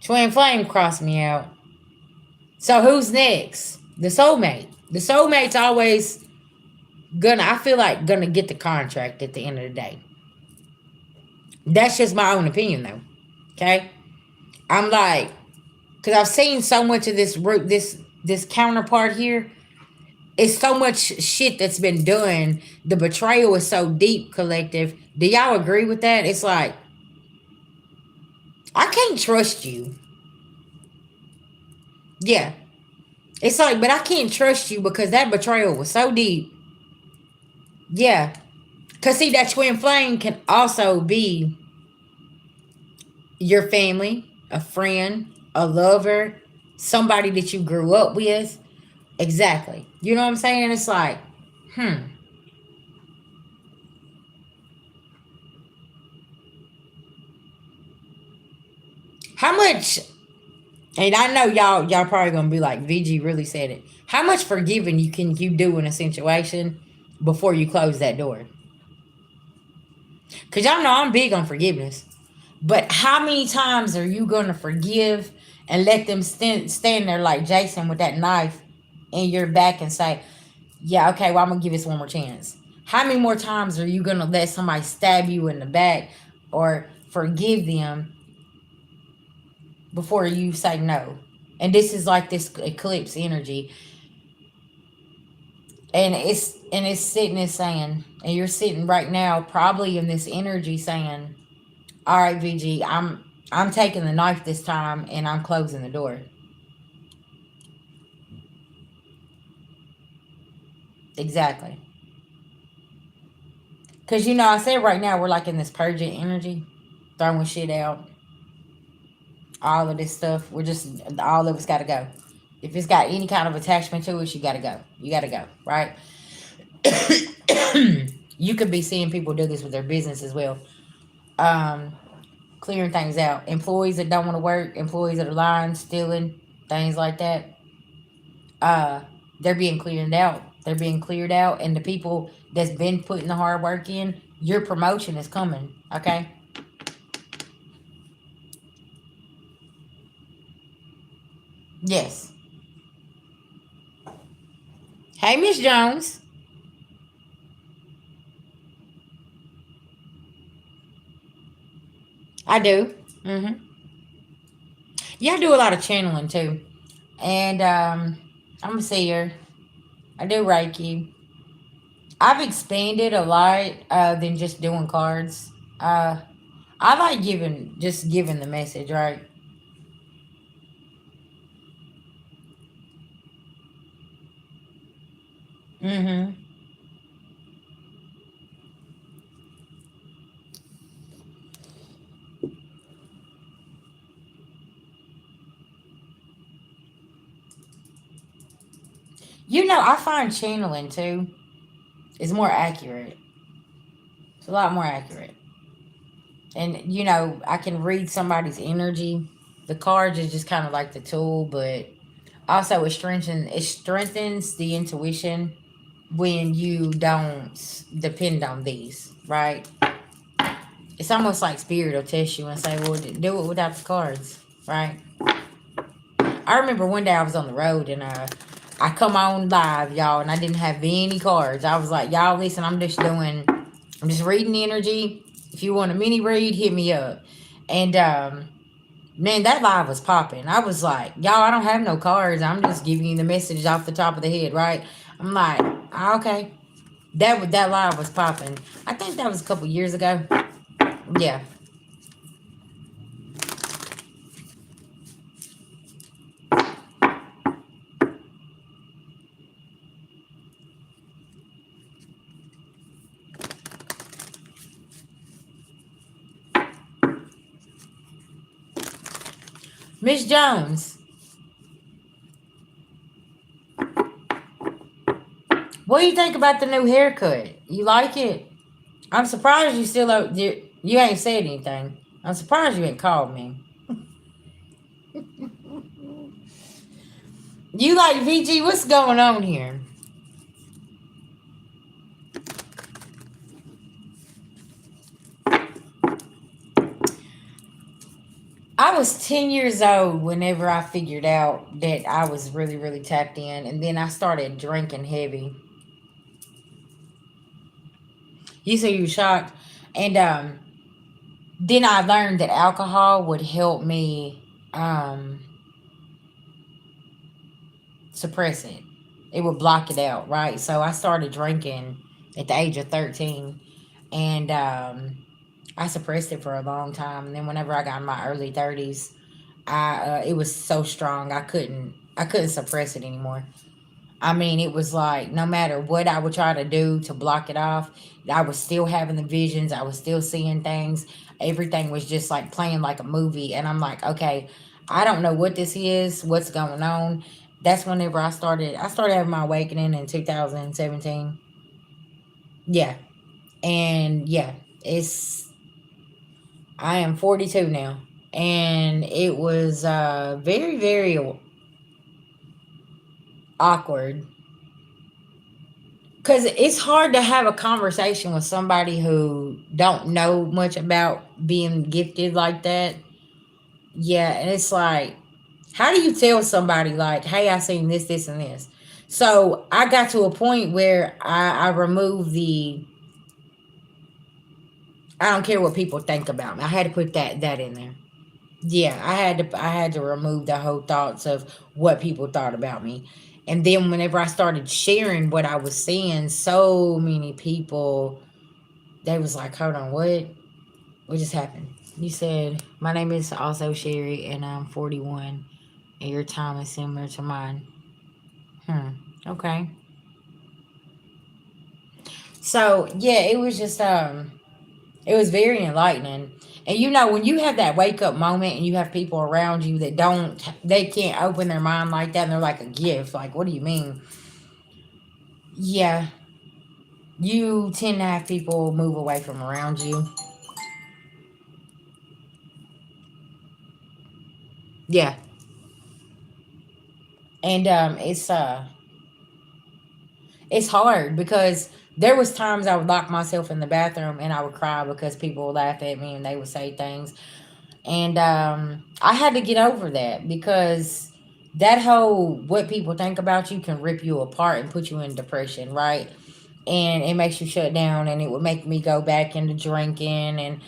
twin flame crossed me out. So who's next? The soulmate. The soulmate's always I feel like gonna get the contract at the end of the day. That's just my own opinion though. Okay? I'm like, because I've seen so much of this counterpart here. It's so much shit that's been done. The betrayal is so deep, collective. Do y'all agree with that? It's like, I can't trust you. Yeah. It's like, but I can't trust you because that betrayal was so deep. Yeah. Because see, that twin flame can also be your family, a friend, a lover, somebody that you grew up with. Exactly. You know what I'm saying? It's like, how much, and I know y'all probably gonna be like, VG really said it. How much forgiving can you do in a situation before you close that door? Because y'all know I'm big on forgiveness. But how many times are you gonna forgive and let them stand there like Jason with that knife in your back and say, yeah, okay, well, I'm gonna give this one more chance? How many more times are you gonna let somebody stab you in the back or forgive them before you say no? And this is like this eclipse energy. And it's sitting and saying, and you're sitting right now probably in this energy saying, all right, VG, I'm taking the knife this time and I'm closing the door. Exactly. Because, I said right now we're like in this purging energy, throwing shit out. All of this stuff. All of us got to go. If it's got any kind of attachment to it, you got to go. You got to go, right? You could be seeing people do this with their business as well. Clearing things out. Employees that don't want to work, employees that are lying, stealing, things like that. They're being cleared out. They're being cleared out. And the people that's been putting the hard work in, your promotion is coming. Okay? Yes. Hey, Miss Jones. I do. Yeah, I do a lot of channeling too. And I'm a seer. I do Reiki. I've expanded a lot than just doing cards. I like giving the message, right? Mm-hmm. You know, I find channeling too is more accurate. It's a lot more accurate. And you know, I can read somebody's energy. The cards is just kind of like the tool, but also it strengthens the intuition when you don't depend on these, right? It's almost like spirit will test you and say, well, do it without the cards, right? I remember one day I was on the road and I come on live, y'all, and I didn't have any cards. I was like, y'all, listen, I'm just reading the energy. If you want a mini read, hit me up. And man, that live was popping. I was like, y'all, I don't have no cards. I'm just giving you the message off the top of the head, right? I'm like, "Ah, okay." That live was popping. I think that was a couple years ago. Yeah. Miss Jones, what do you think about the new haircut? You like it? I'm surprised you still you ain't said anything. I'm surprised you ain't called me. You like VG? What's going on here? I was 10 years old whenever I figured out that I was really, really tapped in, and then I started drinking heavy. You say you were shocked, and then I learned that alcohol would help me um, suppress it. It would block it out, right? So I started drinking at the age of 13, and I suppressed it for a long time. And then whenever I got in my early 30s, I it was so strong I couldn't suppress it anymore. I mean, it was like no matter what I would try to do to block it off, I was still having the visions. I was still seeing things. Everything was just like playing like a movie. And I'm like, okay, I don't know what this is, what's going on. That's whenever I started having my awakening in 2017. Yeah. And yeah, it's I am 42 now. And it was very, very awkward because it's hard to have a conversation with somebody who don't know much about being gifted like that. Yeah, and it's like, how do you tell somebody like, hey, I seen this and this? So I got to a point where I removed the I don't care what people think about me. I had to put that in there. Yeah, I had to remove the whole thoughts of what people thought about me. And then whenever I started sharing what I was seeing, so many people they was like, hold on, what just happened? You said my name is also Sherry and I'm 41 and your time is similar to mine. Hmm. Okay. So yeah, it was very enlightening. And you know, when you have that wake up moment and you have people around you that they can't open their mind like that and they're like a gift, like, what do you mean? Yeah, you tend to have people move away from around you. Yeah. And it's hard because there was times I would lock myself in the bathroom and I would cry because people would laugh at me and they would say things. And I had to get over that because that whole what people think about you can rip you apart and put you in depression, right? And it makes you shut down, and it would make me go back into drinking and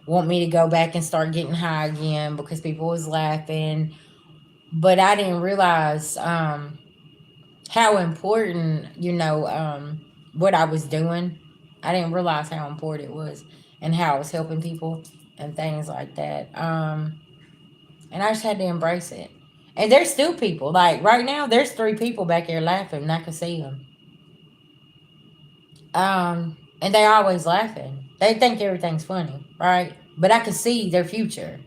want me to go back and start getting high again because people was laughing. But I didn't realize how important, what I was doing. I didn't realize how important it was and how I was helping people and things like that. And I just had to embrace it. And there's still people. Like right now, there's 3 people back here laughing, and I can see them. And they always laughing. They think everything's funny, right? But I can see their future.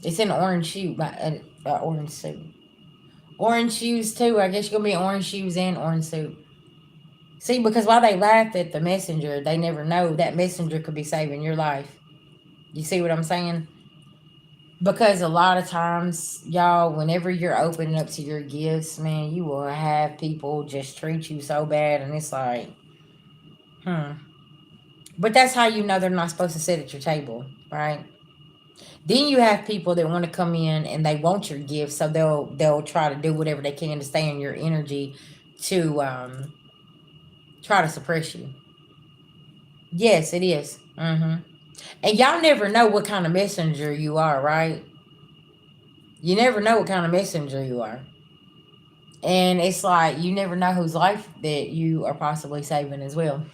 It's in orange shoe, orange suit. Orange shoes too. I guess you're gonna be orange shoes and orange suit. See, because while they laugh at the messenger, they never know that messenger could be saving your life. You see what I'm saying? Because a lot of times, y'all, whenever you're opening up to your gifts, man, you will have people just treat you so bad, and it's like, hmm. But that's how you know they're not supposed to sit at your table, right? Then you have people that want to come in and they want your gifts, so they'll try to do whatever they can to stay in your energy to try to suppress you. Yes, it is. And y'all never know what kind of messenger you are, right? You never know what kind of messenger you are. And it's like you never know whose life that you are possibly saving as well.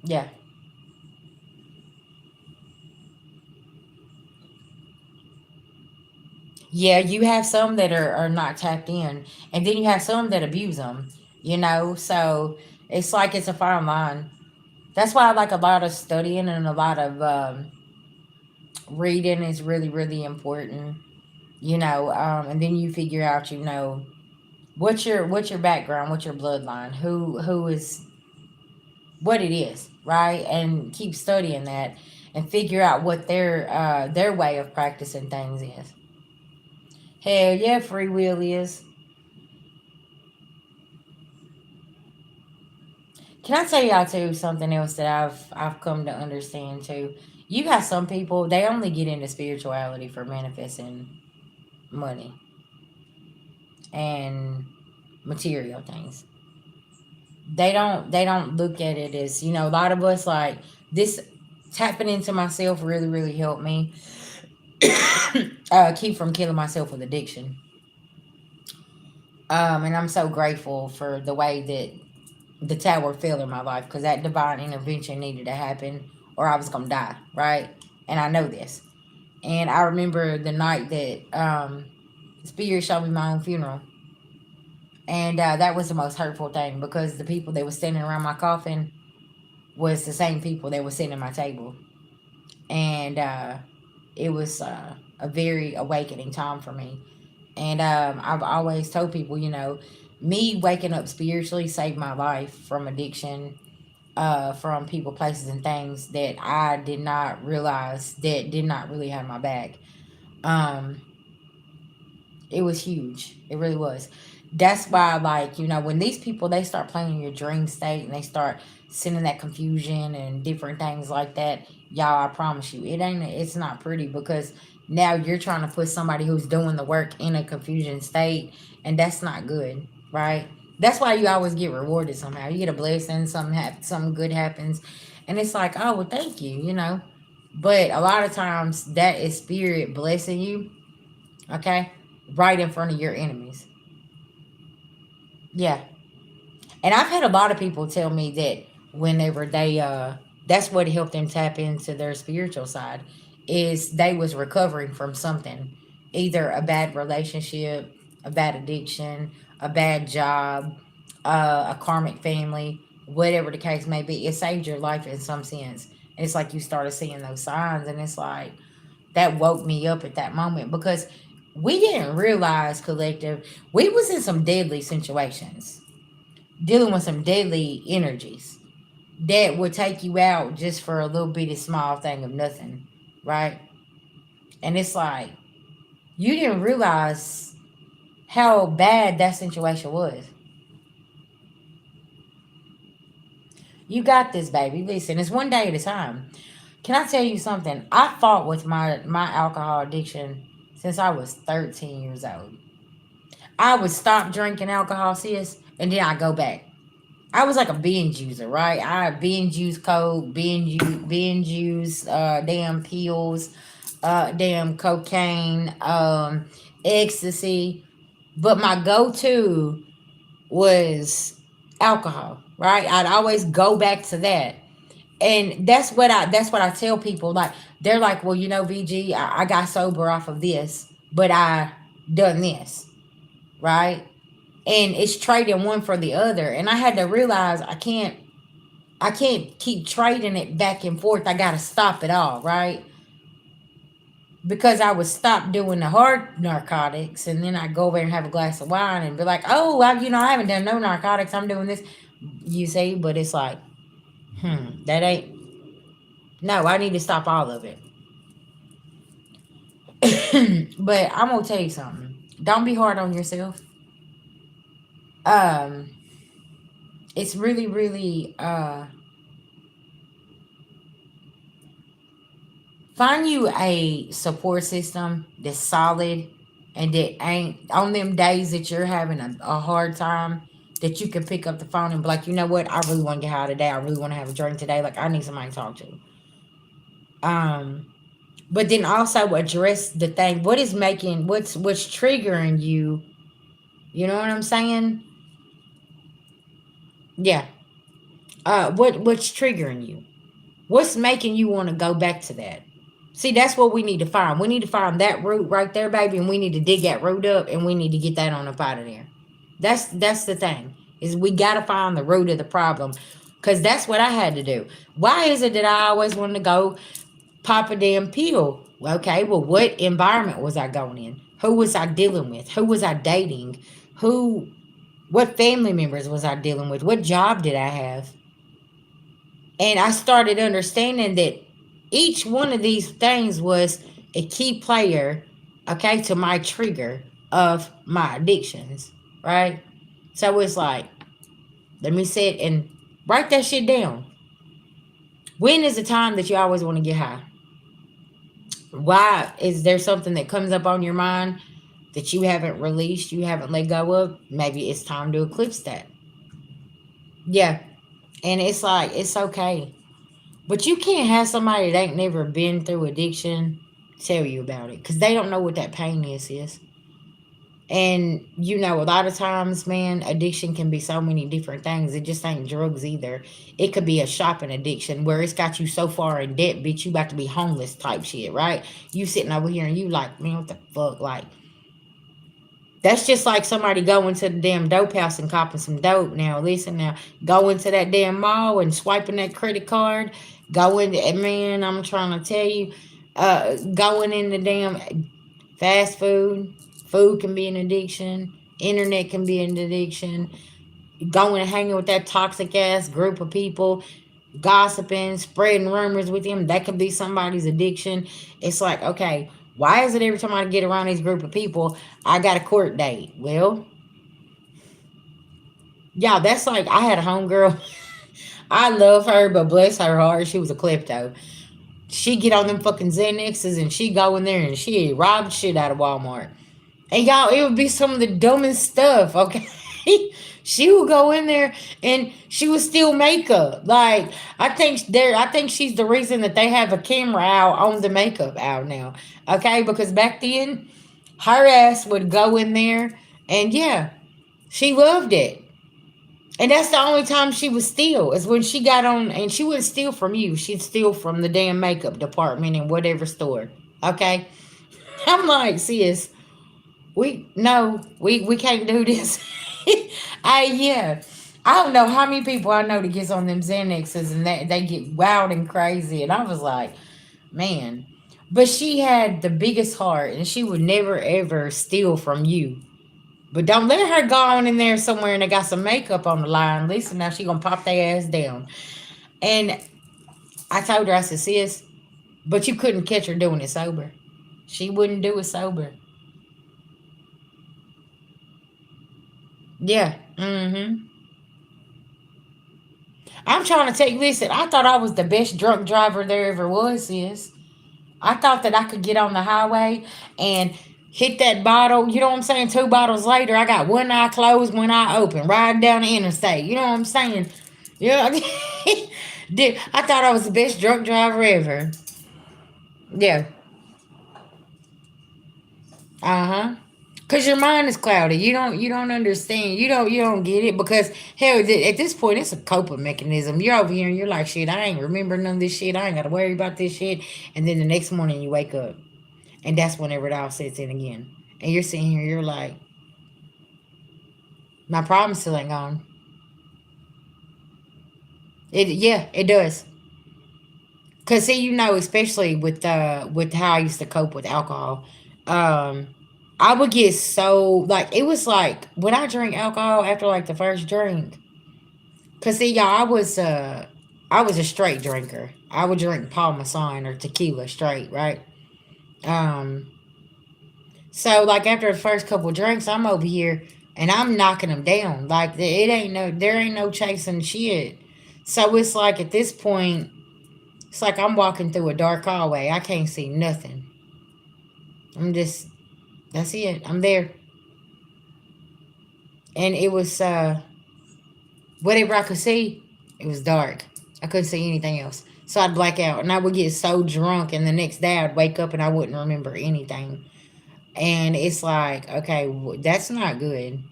Yeah. Yeah, you have some that are not tapped in. And then you have some that abuse them, So it's like it's a fine line. That's why I like a lot of studying and a lot of reading is really, really important, and then you figure out, what's your background, what's your bloodline, who is what it is, right? And keep studying that and figure out what their way of practicing things is. Hell yeah, free will is. Can I tell y'all too something else that I've come to understand too? You got some people, they only get into spirituality for manifesting money and material things. They don't look at it as, a lot of us like this. Tapping into myself really, really helped me keep from killing myself with addiction. And I'm so grateful for the way that the tower fell in my life, because that divine intervention needed to happen or I was gonna die, right? And I know this. And I remember the night that Spirit showed me my own funeral. And that was the most hurtful thing, because the people that were standing around my coffin was the same people that were sitting at my table. And it was a very awakening time for me. And I've always told people, me waking up spiritually saved my life from addiction, from people, places, and things that I did not realize that did not really have my back. Um, it was huge. It really was. That's why, like, when these people, they start playing in your dream state and they start sending that confusion and different things like that, y'all, I promise you, it's not pretty, because now you're trying to put somebody who's doing the work in a confusion state, and that's not good, right? That's why you always get rewarded somehow. You get a blessing, something good happens, and it's like, oh, well, thank you. But a lot of times that is spirit blessing you, okay, right in front of your enemies. Yeah. And I've had a lot of people tell me that whenever they that's what helped them tap into their spiritual side, is they was recovering from something, either a bad relationship, a bad addiction, a bad job, a karmic family, whatever the case may be. It saved your life in some sense. And it's like you started seeing those signs, and it's like that woke me up at that moment, because we didn't realize, collective, we was in some deadly situations, dealing with some deadly energies that would take you out just for a little bitty small thing of nothing, right? And it's like you didn't realize how bad that situation was. You got this, baby. Listen, it's one day at a time. Can I tell you something? I fought with my alcohol addiction since I was 13 years old. I would stop drinking alcohol, sis, and then I go back. I was like a binge user, right? I binge use coke, binge use damn pills, damn cocaine, ecstasy. But my go to was alcohol, right? I'd always go back to that. And that's what I tell people. Like, they're like, well, VG, I got sober off of this, but I done this, right? And it's trading one for the other. And I had to realize I can't keep trading it back and forth. I gotta stop it all, right? Because I would stop doing the hard narcotics, and then I'd go over and have a glass of wine and be like, oh, I haven't done no narcotics. I'm doing this. You see, but it's like, that ain't. No, I need to stop all of it. But I'm gonna tell you something. Don't be hard on yourself. Um, it's really, really find you a support system that's solid and that ain't on them days that you're having a hard time, that you can pick up the phone and be like, you know what, I really want to get high today. I really want to have a drink today. Like, I need somebody to talk to. But then also address the thing. What's triggering you? You know what I'm saying? Yeah. What's triggering you? What's making you want to go back to that? See, that's what we need to find. We need to find that root right there, baby, and we need to dig that root up, and we need to get that on up out of there. That's the thing, is we got to find the root of the problem, because that's what I had to do. Why is it that I always wanted to go pop a damn pill? Okay, well, what environment was I going in? Who was I dealing with? Who was I dating? What family members was I dealing with? What job did I have? And I started understanding that each one of these things was a key player, okay, to my trigger of my addictions, right? So it's like, let me sit and write that shit down. When is the time that you always want to get high? Why? Is there something that comes up on your mind that you haven't released, you haven't let go of? Maybe it's time to eclipse that. Yeah. And it's like, it's okay. But you can't have somebody that ain't never been through addiction tell you about it, because they don't know what that pain is. And, a lot of times, man, addiction can be so many different things. It just ain't drugs either. It could be a shopping addiction where it's got you so far in debt, bitch, you about to be homeless type shit, right? You sitting over here and you like, man, what the fuck? Like, that's just like somebody going to the damn dope house and copping some dope. Now, listen, now, going to that damn mall and swiping that credit card, man, I'm trying to tell you, going in the damn fast food can be an addiction, internet can be an addiction, going and hanging with that toxic ass group of people, gossiping, spreading rumors with them, that could be somebody's addiction. It's like, okay, why is it every time I get around this group of people, I got a court date? Well, yeah, that's like, I had a homegirl. I love her, but bless her heart, she was a klepto. She get on them fucking Xanaxes and she go in there and she rob shit out of Walmart. And y'all, it would be some of the dumbest stuff, okay? She would go in there and she would steal makeup. Like, I think she's the reason that they have a camera out on the makeup out now. Okay? Because back then, her ass would go in there and yeah, she loved it. And that's the only time she would steal, is when she got on, and she wouldn't steal from you. She'd steal from the damn makeup department in whatever store. Okay? I'm like, sis, we can't do this. Yeah. I don't know how many people I know that gets on them Xanaxes and they get wild and crazy. And I was like, man. But she had the biggest heart and she would never ever steal from you. But don't let her go on in there somewhere and they got some makeup on the line. Listen, now she gonna pop their ass down. And I told her, I said, sis, but you couldn't catch her doing it sober. She wouldn't do it sober. Yeah. Mm-hmm. I'm trying to tell you, listen, I thought I was the best drunk driver there ever was, sis. I thought that I could get on the highway and hit that bottle. You know what I'm saying? 2 bottles later, I got one eye closed, one eye open, riding down the interstate. You know what I'm saying? Yeah. I thought I was the best drunk driver ever. Yeah. Uh-huh. Cause your mind is cloudy. You don't understand. You don't get it because hell, at this point it's a coping mechanism. You're over here and you're like, shit, I ain't remembering none of this shit. I ain't gotta worry about this shit. And then the next morning you wake up, and that's whenever it all sets in again. And you're sitting here, you're like, my problem still ain't gone. It does. Cause see, especially with how I used to cope with alcohol, um, I would get so like it was like when I drink alcohol after like the first drink. Cause see, y'all, I was a straight drinker. I would drink Paul Masson or tequila straight, right? Um, so like after the first couple drinks, I'm over here and I'm knocking them down. Like there ain't no chasing shit. So it's like at this point, it's like I'm walking through a dark hallway. I can't see nothing. I'm just that's it. I'm there. And it was whatever I could see, it was dark. I couldn't see anything else. So I'd black out and I would get so drunk and the next day I'd wake up and I wouldn't remember anything. And it's like, okay, that's not good.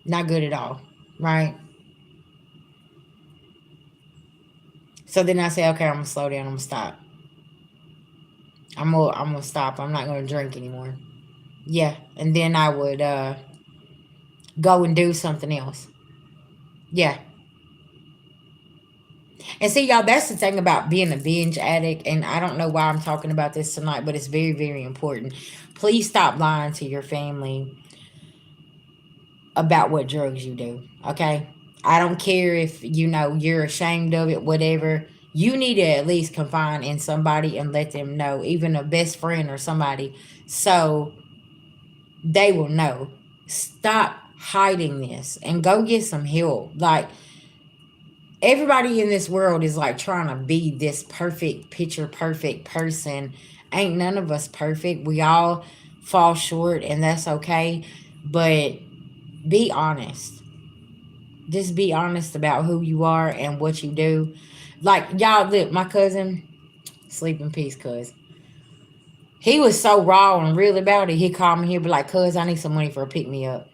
Not good at all. Right? So then I say, okay, I'm gonna slow down, I'm gonna stop. I'm gonna stop. I'm not gonna drink anymore. Yeah. And then I would go and do something else. Yeah. And see, y'all, that's the thing about being a binge addict. And I don't know why I'm talking about this tonight, but it's very, very important. Please stop lying to your family about what drugs you do. Okay? I don't care if, you're ashamed of it, whatever. You need to at least confide in somebody and let them know, even a best friend or somebody, so they will know. Stop hiding this and go get some help. Like, everybody in this world is like trying to be this perfect picture perfect person. Ain't none of us perfect. We all fall short and that's okay. But be honest. Just be honest about who you are and what you do. Like, y'all, look, my cousin, sleep in peace, cuz. He was so raw and real about it. He called me, he'd be like, cuz, I need some money for a pick me up.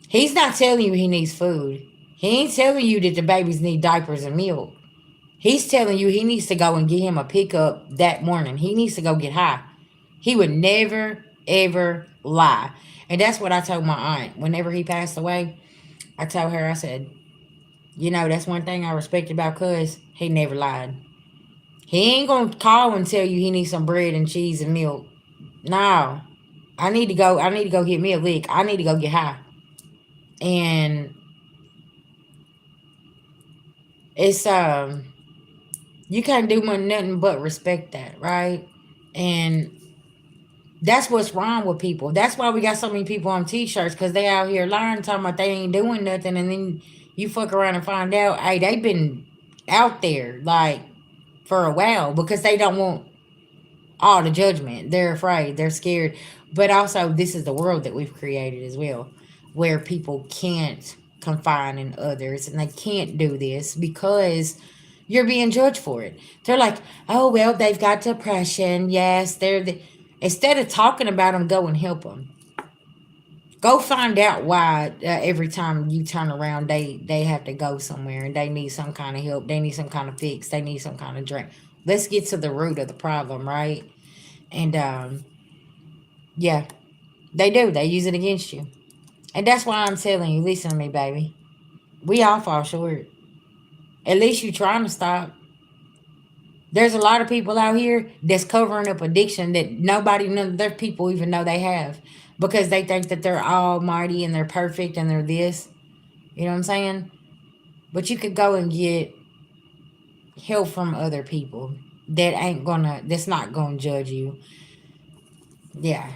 He's not telling you he needs food. He ain't telling you that the babies need diapers and milk. He's telling you he needs to go and get him a pickup that morning. He needs to go get high. He would never, ever lie. And that's what I told my aunt. Whenever he passed away, I told her, I said, that's one thing I respect about cuz. He never lied. He ain't going to call and tell you he needs some bread and cheese and milk. No. I need to go get me a lick. I need to go get high. And it's you can't do nothing but respect that, right? And that's what's wrong with people. That's why we got so many people on t-shirts, because they out here lying, talking about they ain't doing nothing, and then you fuck around and find out, hey, they been out there like for a while because they don't want all the judgment. They're afraid, they're scared. But also, this is the world that we've created as well, where people can't confine in others and they can't do this because you're being judged for it. They're like, oh, well, they've got depression. Yes, instead of talking about them, go and help them. Go find out why every time you turn around, they have to go somewhere and they need some kind of help. They need some kind of fix. They need some kind of drink. Let's get to the root of the problem, right? And yeah, they do. They use it against you. And that's why I'm telling you, listen to me, baby. We all fall short. At least you trying to stop. There's a lot of people out here that's covering up addiction that none of their people even know they have, because they think that they're almighty and they're perfect and they're this. You know what I'm saying? But you could go and get help from other people that's not gonna judge you. Yeah.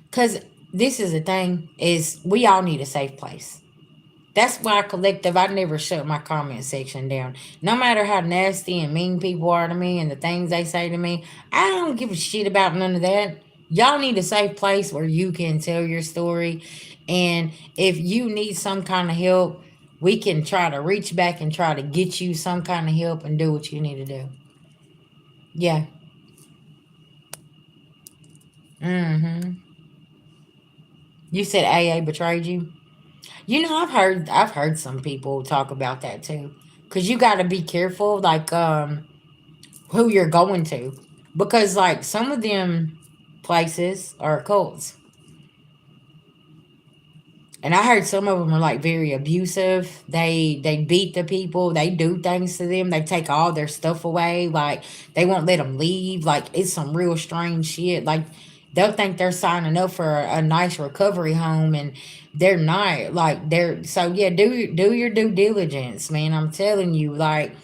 Because this is the thing, is we all need a safe place. That's why collective, I never shut my comment section down. No matter how nasty and mean people are to me and the things they say to me, I don't give a shit about none of that. Y'all need a safe place where you can tell your story. And if you need some kind of help, we can try to reach back and try to get you some kind of help and do what you need to do. Yeah. Mm-hmm. You said AA betrayed you? You know, I've heard some people talk about that too. Cause you gotta be careful, like who you're going to. Because like some of them places are cults. And I heard some of them are like very abusive. They beat the people. They do things to them. They take all their stuff away. Like they won't let them leave. Like it's some real strange shit. Like they'll think they're signing up for a nice recovery home, and they're not. Like they're so yeah. Do your due diligence, man. I'm telling you. Like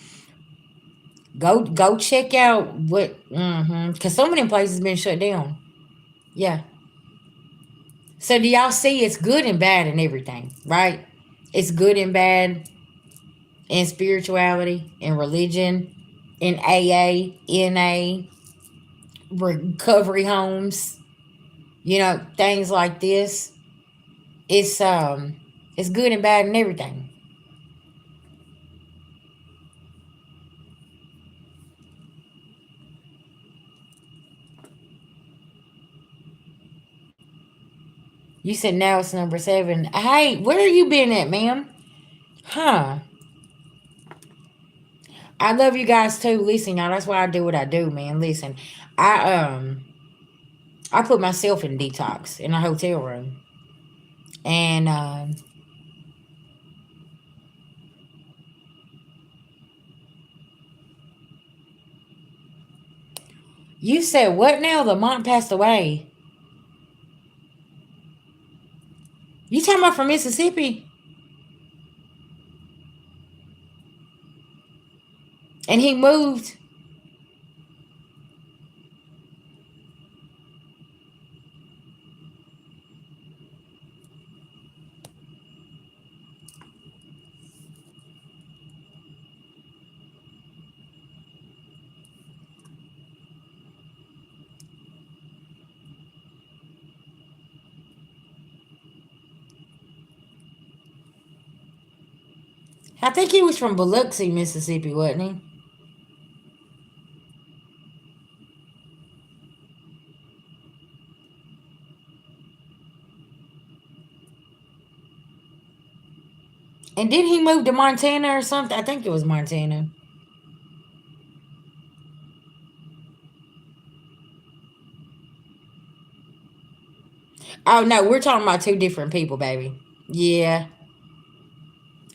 go check out what. Because so many places been shut down. Yeah. So do y'all see it's good and bad and everything, right? It's good and bad in spirituality, in religion, in AA, NA, recovery homes, things like this. It's it's good and bad and everything. You said now it's number 7. Hey, where you been at, ma'am? Huh. I love you guys too. Listen, y'all, that's why I do what I do, man. Listen, I I put myself in detox in a hotel room. And you said what now? Lamont passed away. You talking about from Mississippi? And he moved. I think he was from Biloxi, Mississippi, wasn't he? And did he move to Montana or something? I think it was Montana. Oh no, we're talking about two different people, baby. Yeah,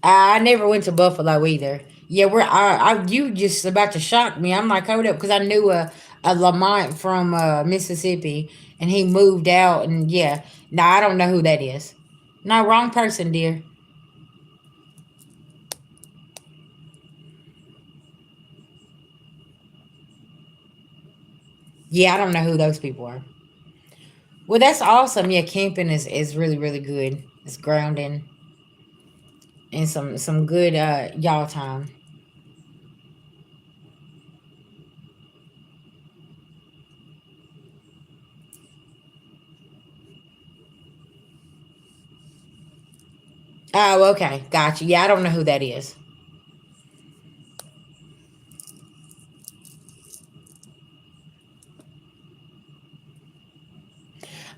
I never went to Buffalo either. Yeah, you just about to shock me. I'm like, hold up, because I knew a Lamont from Mississippi, and he moved out, and yeah, no, I don't know who that is. No, wrong person, dear. Yeah, I don't know who those people are. Well, that's awesome. Yeah, camping is really really good. It's grounding and some good y'all time. Oh, okay, gotcha. Yeah, I don't know who that is.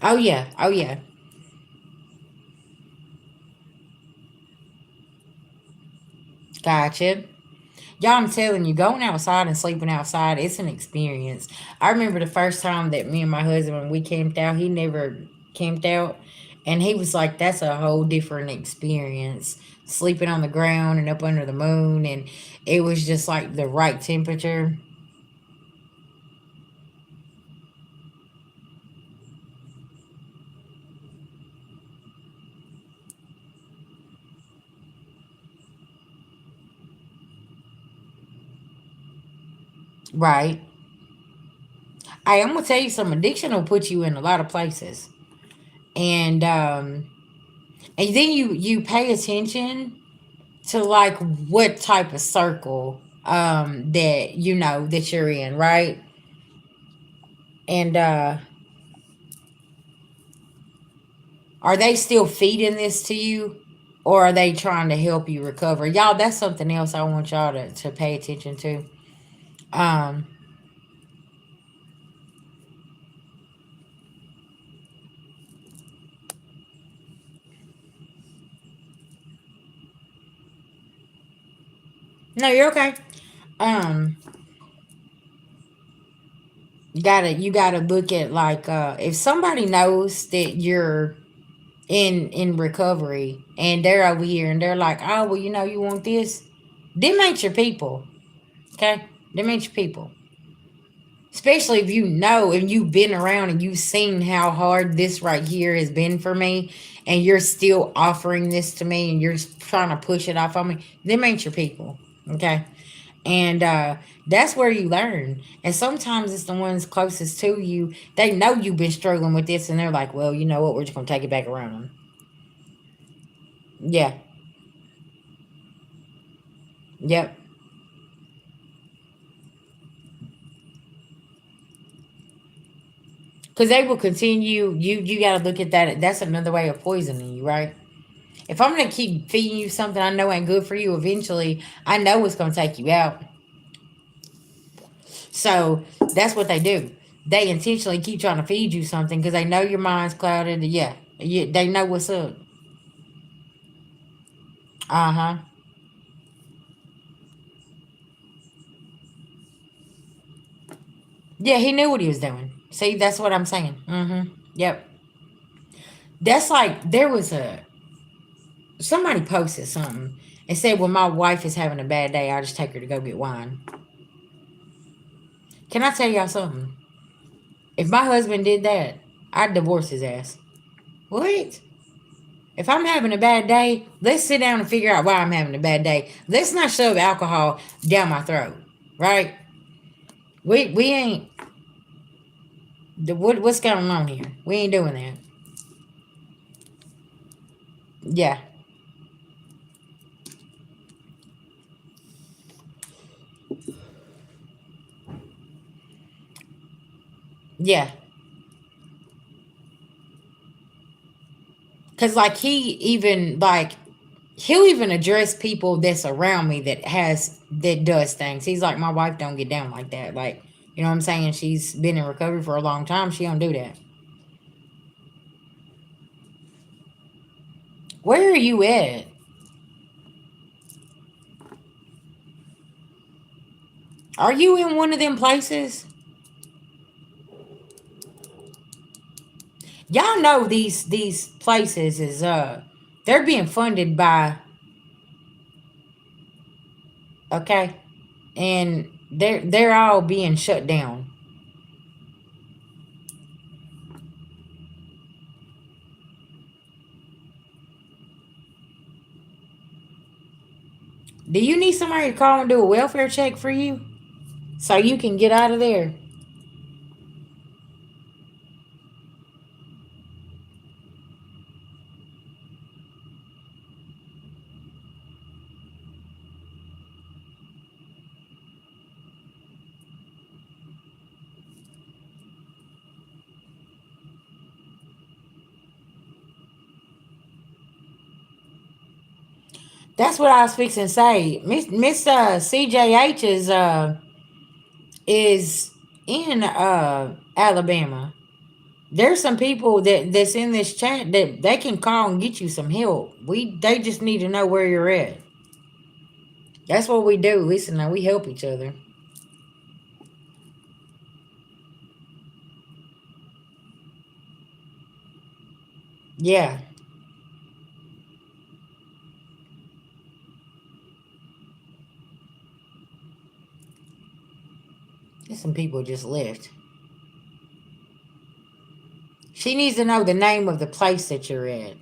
Oh yeah, oh yeah, gotcha. Y'all, I'm telling you, going outside and sleeping outside, it's an experience. I remember the first time that me and my husband, when we camped out, he never camped out. And he was like, that's a whole different experience. Sleeping on the ground and up under the moon. And it was just like the right temperature. Right. I'm going to tell you, some addiction will put you in a lot of places. And then you pay attention to like what type of circle that that you're in, right? And are they still feeding this to you? Or are they trying to help you recover? Y'all, that's something else I want y'all to pay attention to. Um, no, you're okay. Um, you gotta look at like if somebody knows that you're in recovery and they're over here and they're like, oh well, you want this, them ain't your people. Okay, them ain't your people. Especially if you know and you've been around and you've seen how hard this right here has been for me, and you're still offering this to me and you're trying to push it off on me, them ain't your people. Okay. And that's where you learn. And sometimes it's the ones closest to you. They know you've been struggling with this, and they're like, well, you know what? We're just going to take it back around. Yeah. Yep. Because they will continue. You got to look at that. That's another way of poisoning you, right? If I'm going to keep feeding you something I know ain't good for you, eventually I know it's going to take you out. So that's what they do. They intentionally keep trying to feed you something because they know your mind's clouded. Yeah. They know what's up. Uh huh. Yeah, he knew what he was doing. See, that's what I'm saying. Mm-hmm. Yep. That's like there was a somebody posted something and said, "When my wife is having a bad day, I just take her to go get wine." Can I tell y'all something? If my husband did that, I'd divorce his ass. What? If I'm having a bad day, let's sit down and figure out why I'm having a bad day. Let's not shove alcohol down my throat, right? We ain't. What's going on here? We ain't doing that. Yeah, yeah. Cause like he'll even address people that's around me that does things. He's like, my wife don't get down like that. Like, you know what I'm saying? She's been in recovery for a long time. She don't do that. Where are you at? Are you in one of them places? Y'all know these places is they're being funded by, okay, and they're all being shut down. Do you need somebody to call and do a welfare check for you so you can get out of there? That's what I was fixing to say. Miss CJH is in Alabama. There's some people that's in this chat that they can call and get you some help. They just need to know where you're at. That's what we do. Listen, now we help each other. Yeah. There's some people just left. She needs to know the name of the place that you're at.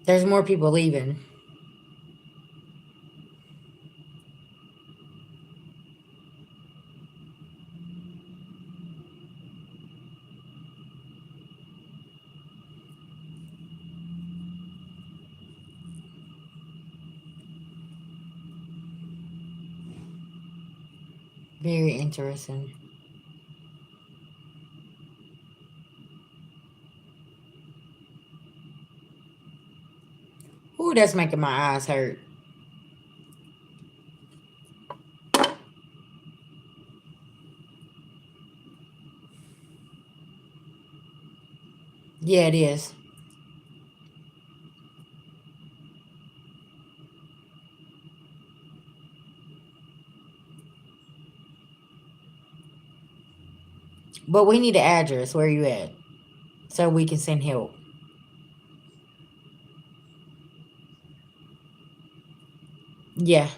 There's more people leaving. Very interesting. Ooh, that's making my eyes hurt. Yeah, it is. But we need an address. Where you at? So we can send help. Yeah.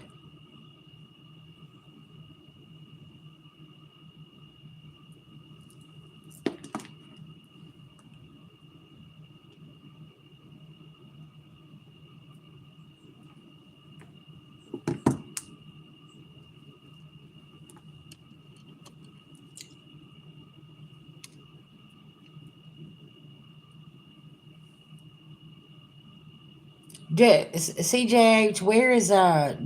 CJH, where is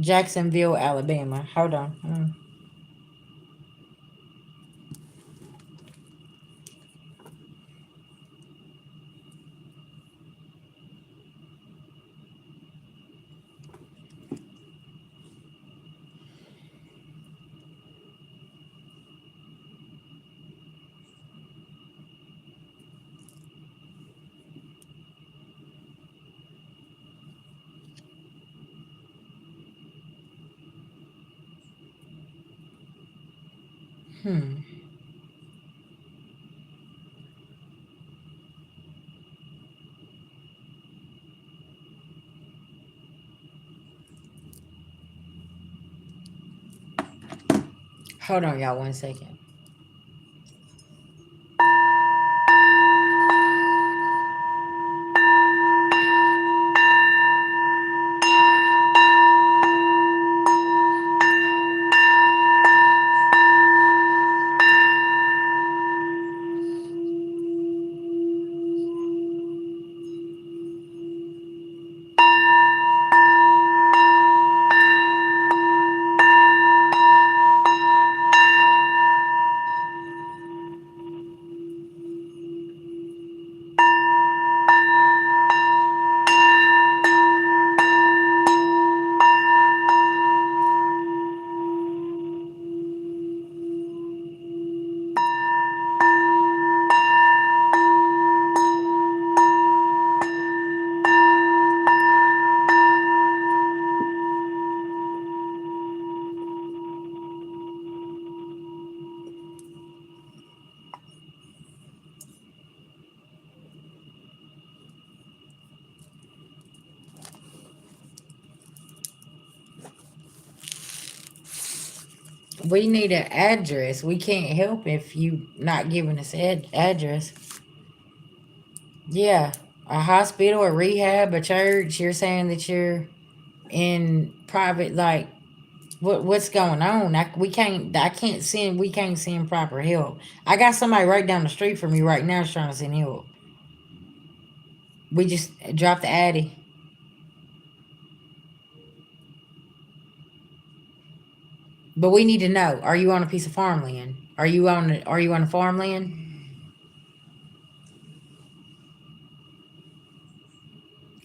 Jacksonville, Alabama? Hold on. Hmm. Hold on, y'all, 1 second. We need an address. We can't help if you not giving us address. Yeah, a hospital, a rehab, a church. You're saying that you're in private, like what's going on? We can't. I can't send. We can't send proper help. I got somebody right down the street from you right now trying to send help. We just dropped the addy. But we need to know: are you on a piece of farmland? Are you on? Are you on a farmland?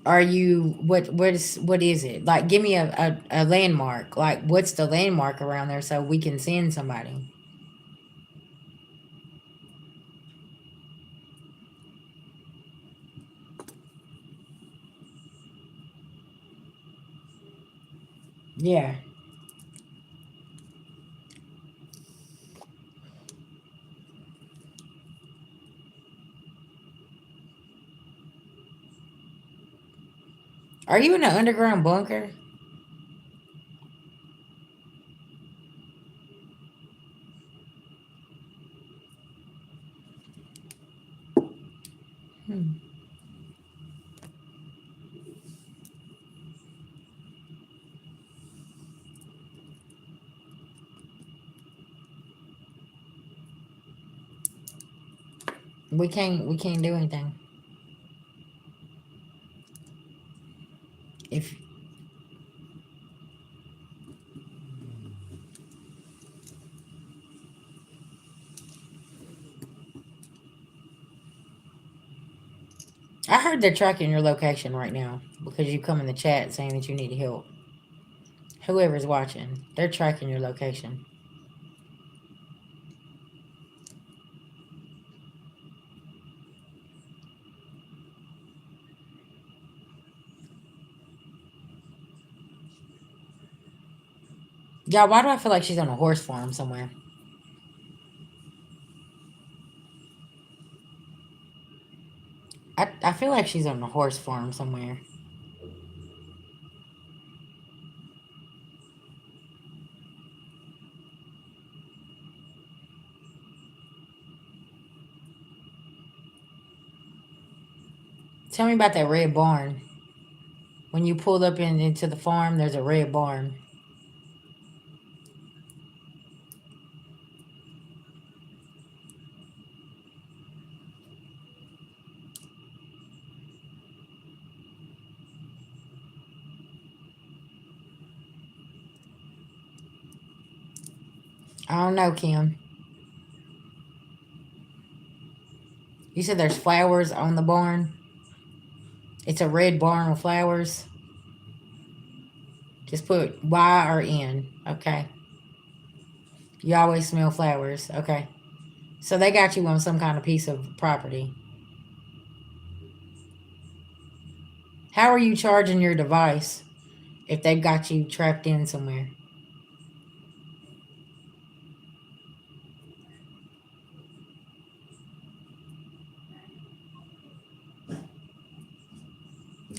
Are you what is it? Like, give me a landmark. Like, what's the landmark around there so we can send somebody? Yeah. Are you in an underground bunker? Hmm. We can't do anything. If I heard they're tracking your location right now because you come in the chat saying that you need help. Whoever's watching, they're tracking your location. Y'all, why do I feel like she's on a horse farm somewhere? I feel like she's on a horse farm somewhere. Tell me about that red barn. When you pulled up into the farm, there's a red barn. I don't know, Kim. You said there's flowers on the barn? It's a red barn with flowers? Just put Y or N. Okay. You always smell flowers. Okay. So they got you on some kind of piece of property. How are you charging your device if they've got you trapped in somewhere?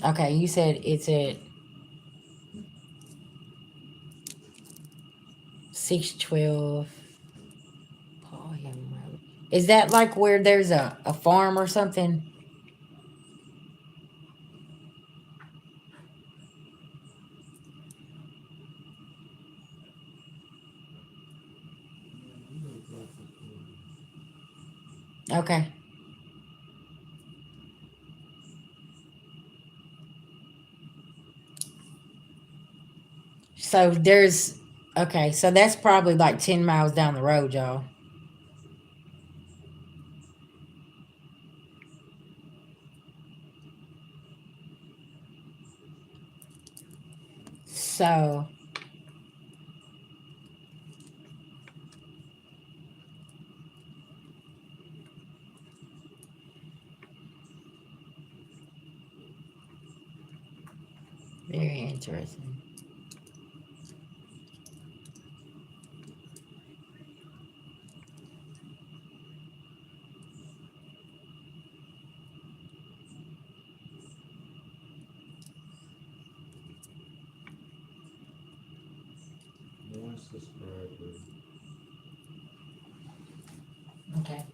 Okay, you said it's at 612 Paul Ham Road. Is that like where there's a farm or something? Okay. So there's, okay, so that's probably like 10 miles down the road, y'all. So, very interesting. One subscriber. Okay.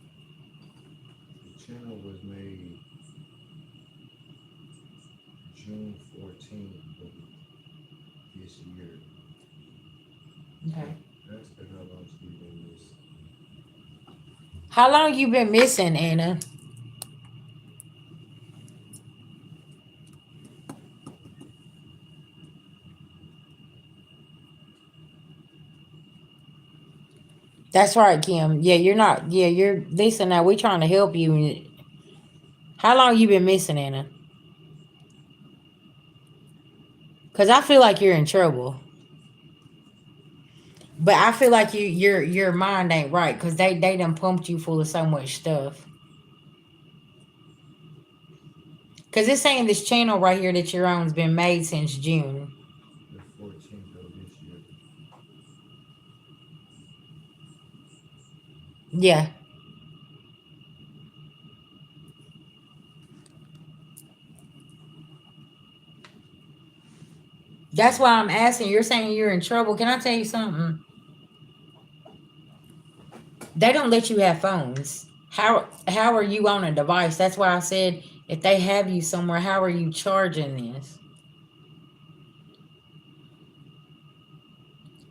The channel was made June 14th of this year. Okay. That's the how long she's been missing. How long you been missing, Anna? That's right, Kim. Yeah, you're not. Yeah, you're. Listen, now we trying to help you. How long you been missing, Anna? Cause I feel like you're in trouble. But I feel like your mind ain't right. Cause they done pumped you full of so much stuff. Cause it's saying this channel right here that you're on's been made since June. The 14th of this year. Yeah. That's why I'm asking. You're saying you're in trouble. Can I tell you something? They don't let you have phones. How are you on a device? That's why I said if they have you somewhere, how are you charging this?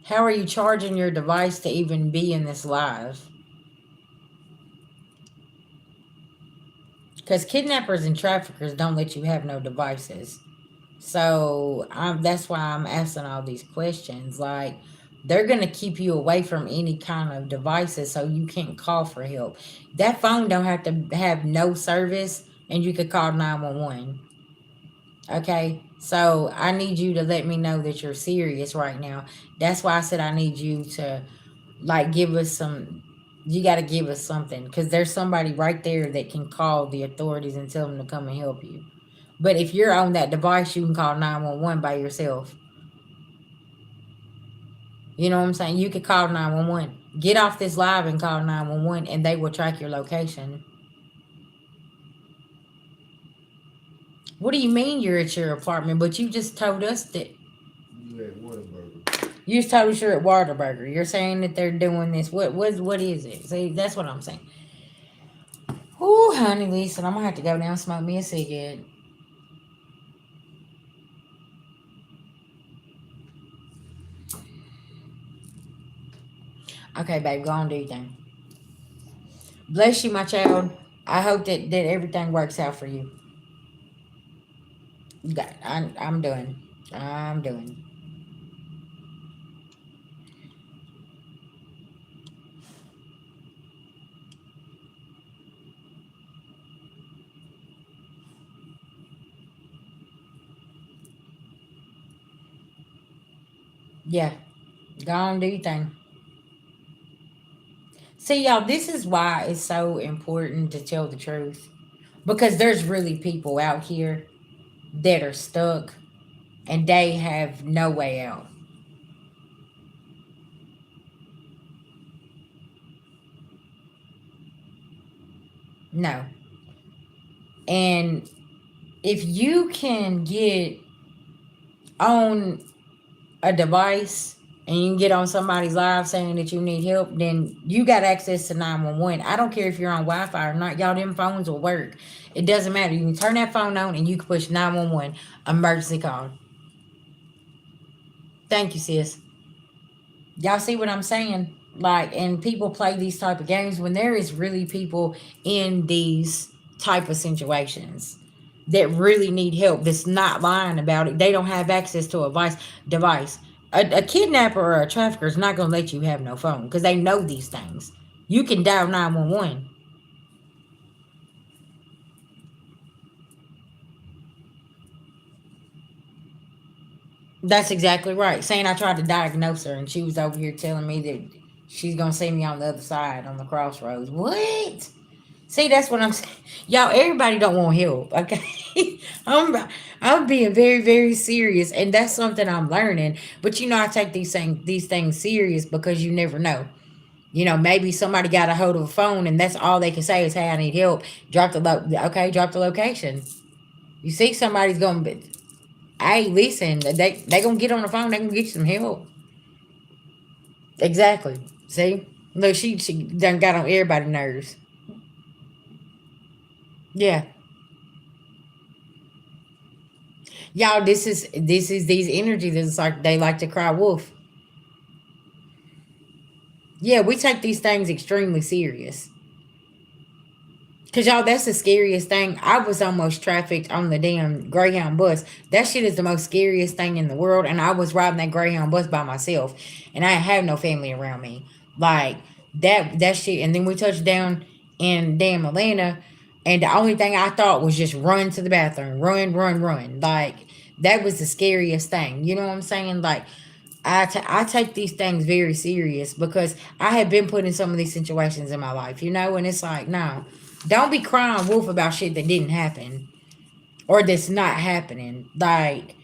How are you charging your device to even be in this live? Because kidnappers and traffickers don't let you have no devices. So that's why I'm asking all these questions. Like, they're going to keep you away from any kind of devices so you can't call for help. That phone don't have to have no service and you could call 911. Okay, so I need you to let me know that you're serious right now. That's why I said I need you to like give us some. You got to give us something because there's somebody right there that can call the authorities and tell them to come and help you. But if you're on that device, you can call 911 by yourself. You know what I'm saying? You could call 911. Get off this live and call 911 and they will track your location. What do you mean you're at your apartment? But you just told us that You at Whataburger. you just told us you're at Waterburger. You're saying that they're doing this. What is it? See, that's what I'm saying. Ooh, honey, listen, I'm gonna have to go down and smoke me a cigarette. Okay, babe, go on, do your thing. Bless you, my child. I hope that everything works out for you. I'm doing. I'm doing. Yeah, go on, do your thing. See, y'all, this is why it's so important to tell the truth. Because there's really people out here that are stuck and they have no way out. No. And if you can get on a device and you can get on somebody's live saying that you need help, then you got access to 911. I don't care if you're on Wi-Fi or not. Y'all, them phones will work. It doesn't matter. You can turn that phone on and you can push 911 emergency call. Thank you, sis. Y'all see what I'm saying? Like, and people play these type of games when there is really people in these type of situations that really need help, that's not lying about it. They don't have access to a device. A kidnapper or a trafficker is not going to let you have no phone because they know these things. You can dial 911. That's exactly right. Saying I tried to diagnose her and she was over here telling me that she's going to see me on the other side on the crossroads. What? See, that's what I'm saying. Y'all, everybody don't want help, okay? I'm being very, very serious, and that's something I'm learning. But you know, I take these things serious because you never know. You know, maybe somebody got a hold of a phone, and that's all they can say is, "Hey, I need help." Drop the location. You see, somebody's gonna be. Hey, listen, they gonna get on the phone. They gonna get you some help. Exactly. See, look, she done got on everybody's nerves. Yeah. Y'all, this is these energies. It's like they like to cry wolf. Yeah, we take these things extremely serious. Cause y'all, that's the scariest thing. I was almost trafficked on the damn Greyhound bus. That shit is the most scariest thing in the world. And I was riding that Greyhound bus by myself, and I had no family around me. Like that shit. And then we touched down in damn Atlanta, and the only thing I thought was just run to the bathroom, run. Like that was the scariest thing. You know what I'm saying? Like I take these things very serious because I have been put in some of these situations in my life, you know, and it's like, no, don't be crying wolf about shit that didn't happen or that's not happening. Like,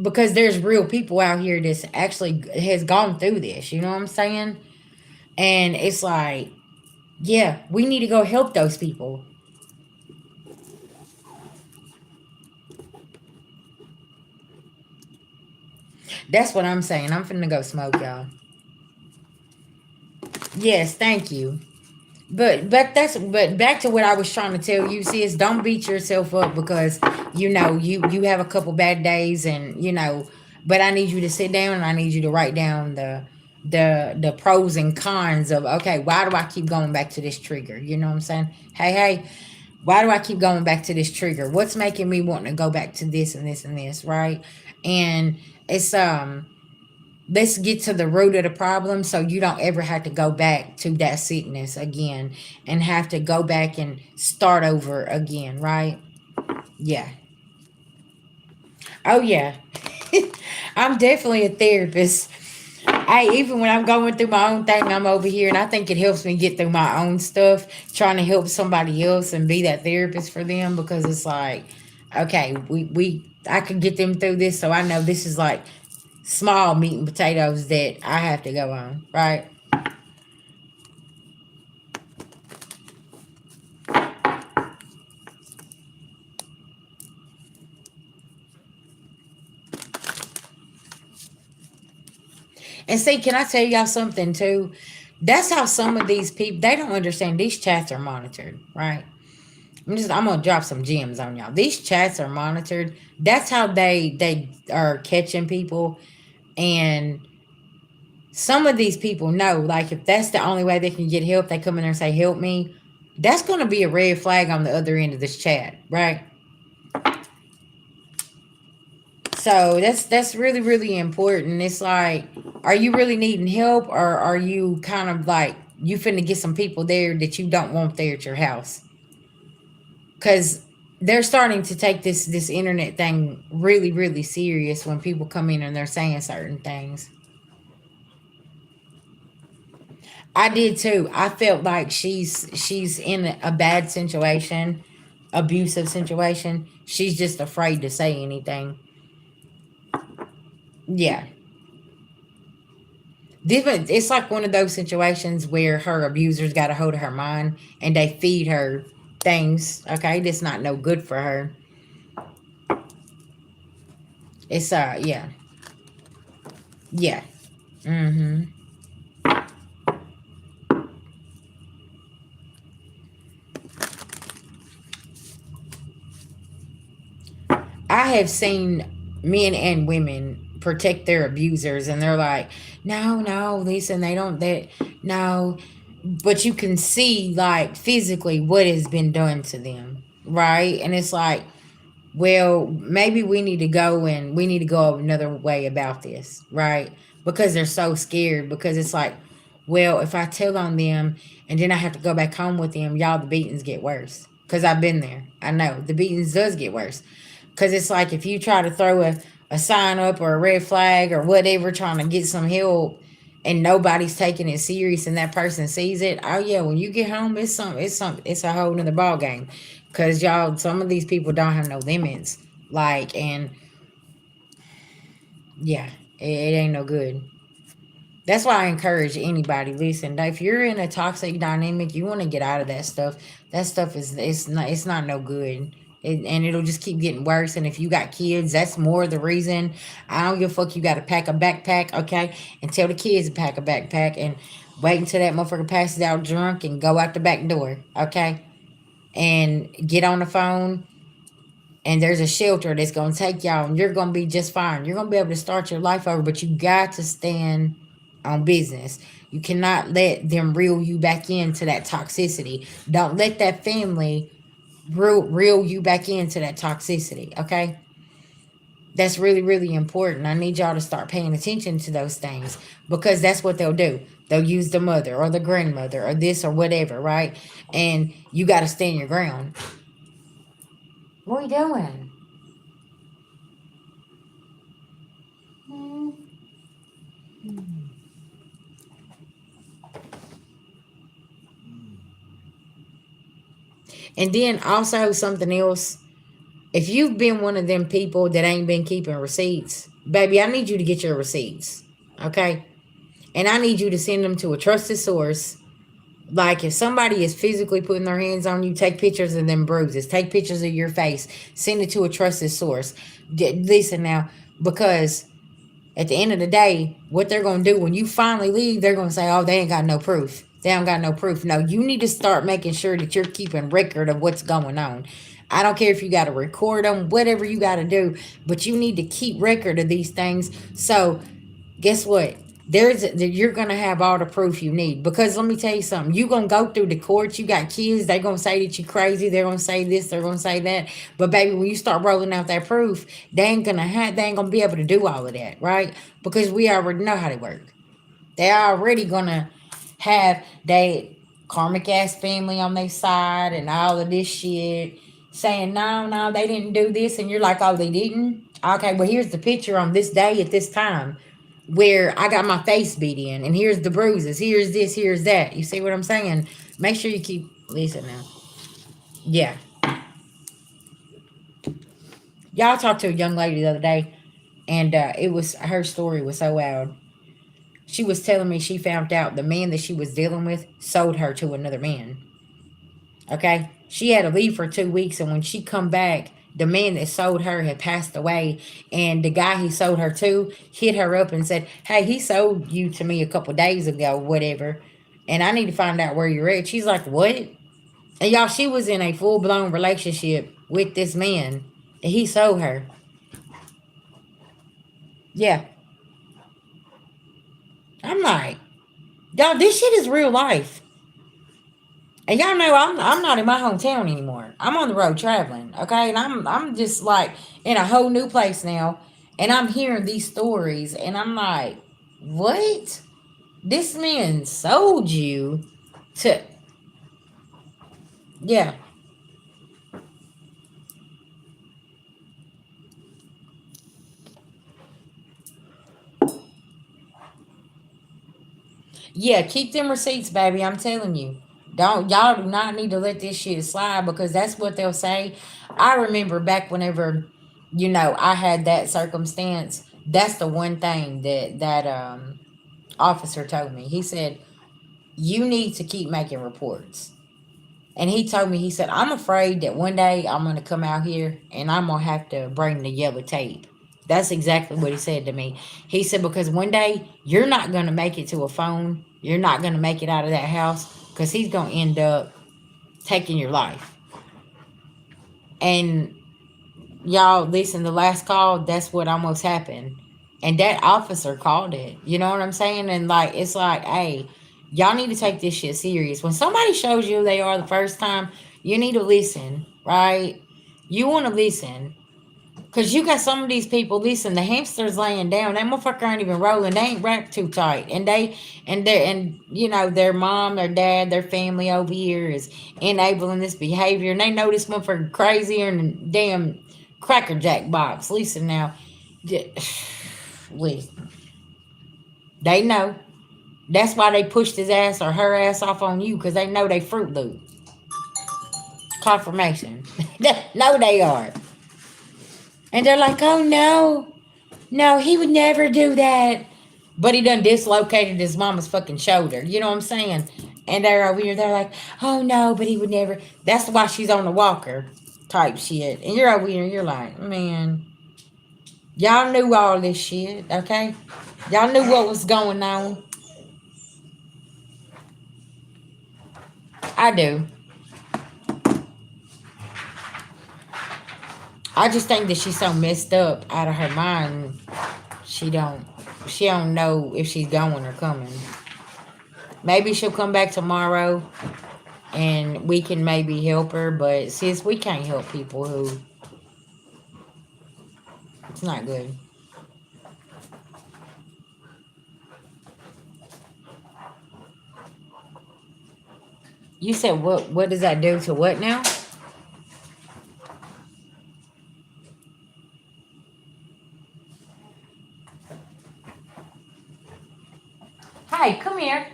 because there's real people out here that's actually has gone through this, you know what I'm saying? And it's like, yeah, we need to go help those people. That's what I'm saying. I'm finna go smoke, y'all. Yes, thank you. But back to what I was trying to tell you, sis, don't beat yourself up because you know you have a couple bad days and you know, but I need you to sit down and I need you to write down the pros and cons of, okay, why do I keep going back to this trigger? You know what I'm saying? Hey, why do I keep going back to this trigger? What's making me want to go back to this and this and this, right? And it's let's get to the root of the problem so you don't ever have to go back to that sickness again and have to go back and start over again, right? Yeah. Oh yeah. I'm definitely a therapist. Even when I'm going through my own thing, I'm over here and I think it helps me get through my own stuff, trying to help somebody else and be that therapist for them, because it's like, okay, we I can get them through this, so I know this is like small meat and potatoes that I have to go on, right? And see, can I tell y'all something too? That's how some of these people, they don't understand these chats are monitored, right? I'm gonna drop some gems on y'all. These chats are monitored. That's how they are catching people. And some of these people know, like, if that's the only way they can get help, they come in there and say, help me. That's gonna be a red flag on the other end of this chat, right? So that's really, really important. It's like, are you really needing help, or are you kind of like you finna get some people there that you don't want there at your house? Because they're starting to take this internet thing really, really serious when people come in and they're saying certain things. I did too. I felt like she's in a bad situation, abusive situation. She's just afraid to say anything. Yeah. Different. It's like one of those situations where her abusers got a hold of her mind and they feed her things. Okay, that's not no good for her. It's yeah, yeah. Mm-hmm. I have seen men and women protect their abusers, and they're like, no, no, listen, they don't, that, no. But you can see, like, physically what has been done to them, right? And it's like, well, maybe we need to go another way about this, right? Because they're so scared, because it's like, well, if I tell on them and then I have to go back home with them, y'all, the beatings get worse. Because I've been there. I know the beatings does get worse. Because it's like, if you try to throw a sign up or a red flag or whatever, trying to get some help, and nobody's taking it serious, and that person sees it, oh yeah, when you get home, it's a whole nother ball game. Because y'all, some of these people don't have no limits. Like, and yeah, it ain't no good. That's why I encourage anybody. Listen, if you're in a toxic dynamic, you want to get out of that stuff. That stuff is, it's not no good. And it'll just keep getting worse. And if you got kids, that's more the reason. I don't give a fuck. You got to pack a backpack, okay? And tell the kids to pack a backpack, and wait until that motherfucker passes out drunk and go out the back door, okay? And get on the phone, and there's a shelter that's going to take y'all, and you're going to be just fine. You're going to be able to start your life over, but you got to stand on business. You cannot let them reel you back into that toxicity. Don't let that family reel you back into that toxicity, okay? That's really, really important. I need y'all to start paying attention to those things, because that's what they'll do. They'll use the mother or the grandmother or this or whatever, right? And you got to stand your ground. What are you doing? And then also something else. If you've been one of them people that ain't been keeping receipts, baby, I need you to get your receipts. Okay? And I need you to send them to a trusted source. Like, if somebody is physically putting their hands on you, take pictures of them bruises. Take pictures of your face. Send it to a trusted source. Listen now, because at the end of the day, what they're going to do when you finally leave, they're going to say, oh, they ain't got no proof. They don't got no proof. No, you need to start making sure that you're keeping record of what's going on. I don't care if you got to record them, whatever you got to do, but you need to keep record of these things. So guess what? you're gonna have all the proof you need, because let me tell you something, you gonna go through the courts, you got kids, they gonna say that you crazy, they're gonna say this, they're gonna say that, but baby, when you start rolling out that proof, they ain't gonna be able to do all of that, right? Because we already know how they work. They're already gonna have they karmic ass family on their side and all of this shit, saying no, they didn't do this, and you're like, oh, they didn't. Okay, well, here's the picture on this day at this time where I got my face beat in, and here's the bruises, here's this, here's that. You see what I'm saying? Make sure you keep listening now. Yeah. Y'all talked to a young lady the other day, and it was her story was so wild. She was telling me she found out the man that she was dealing with sold her to another man. Okay? She had to leave for 2 weeks, and when she come back, the man that sold her had passed away, and the guy he sold her to hit her up and said, hey, he sold you to me a couple days ago, whatever, and I need to find out where you're at. She's like, what? And y'all, she was in a full-blown relationship with this man, and he sold her. Yeah. I'm like, y'all, this shit is real life. And y'all know I'm not in my hometown anymore. I'm on the road traveling, okay? And I'm just like in a whole new place now, and I'm hearing these stories, and I'm like, what? This man sold you to, yeah. Yeah, keep them receipts, baby. I'm telling you. Don't y'all do not need to let this shit slide, because that's what they'll say. I remember back whenever, I had that circumstance. That's the one thing that officer told me. He said, you need to keep making reports. And he told me, he said, I'm afraid that one day I'm going to come out here and I'm going to have to bring the yellow tape. That's exactly what he said to me. He said, because one day you're not going to make it to a phone. You're not going to make it out of that house, because he's going to end up taking your life. And y'all, listen, the last call, that's what almost happened. And that officer called it. You know what I'm saying? And like, it's like, hey, y'all need to take this shit serious. When somebody shows you who they are the first time, you need to listen, right? You want to listen. Because you got some of these people, listen, the hamster's laying down. That motherfucker ain't even rolling. They ain't wrapped too tight. And their mom, their dad, their family over here is enabling this behavior. And they know this motherfucker crazier than a damn Cracker Jack box. Listen now. Listen. They know. That's why they pushed his ass or her ass off on you, because they know they Fruit Loop. Confirmation. No, they are. And they're like, oh no, he would never do that. But he done dislocated his mama's fucking shoulder. You know what I'm saying? And they're over here, they're like, oh no, but he would never. That's why she's on the walker type shit. And you're over here, you're like, man, y'all knew all this shit, okay? Y'all knew what was going on. I do. I just think that she's so messed up out of her mind. She don't know if she's going or coming. Maybe she'll come back tomorrow and we can maybe help her, but sis, we can't help people who, it's not good. You said what does that do to what now? Hey, come here.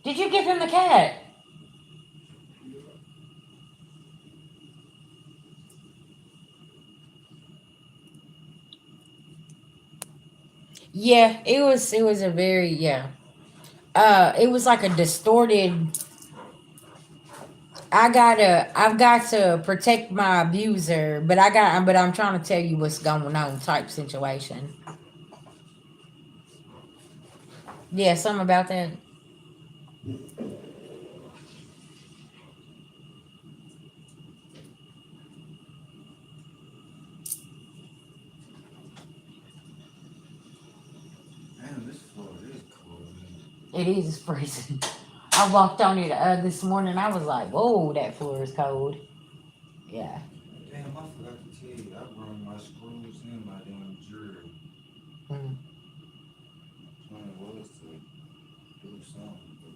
Did you give him the cat? Yeah, it was a very, yeah. It was like a distorted, I've got to protect my abuser, but I'm trying to tell you what's going on type situation. Yeah, something about that. Damn, this floor It is freezing. I walked on it this morning. I was like, whoa, that floor is cold. Yeah. Damn, I forgot to tell you, I run my screws in my damn jury. Mm. Plan was to do something, but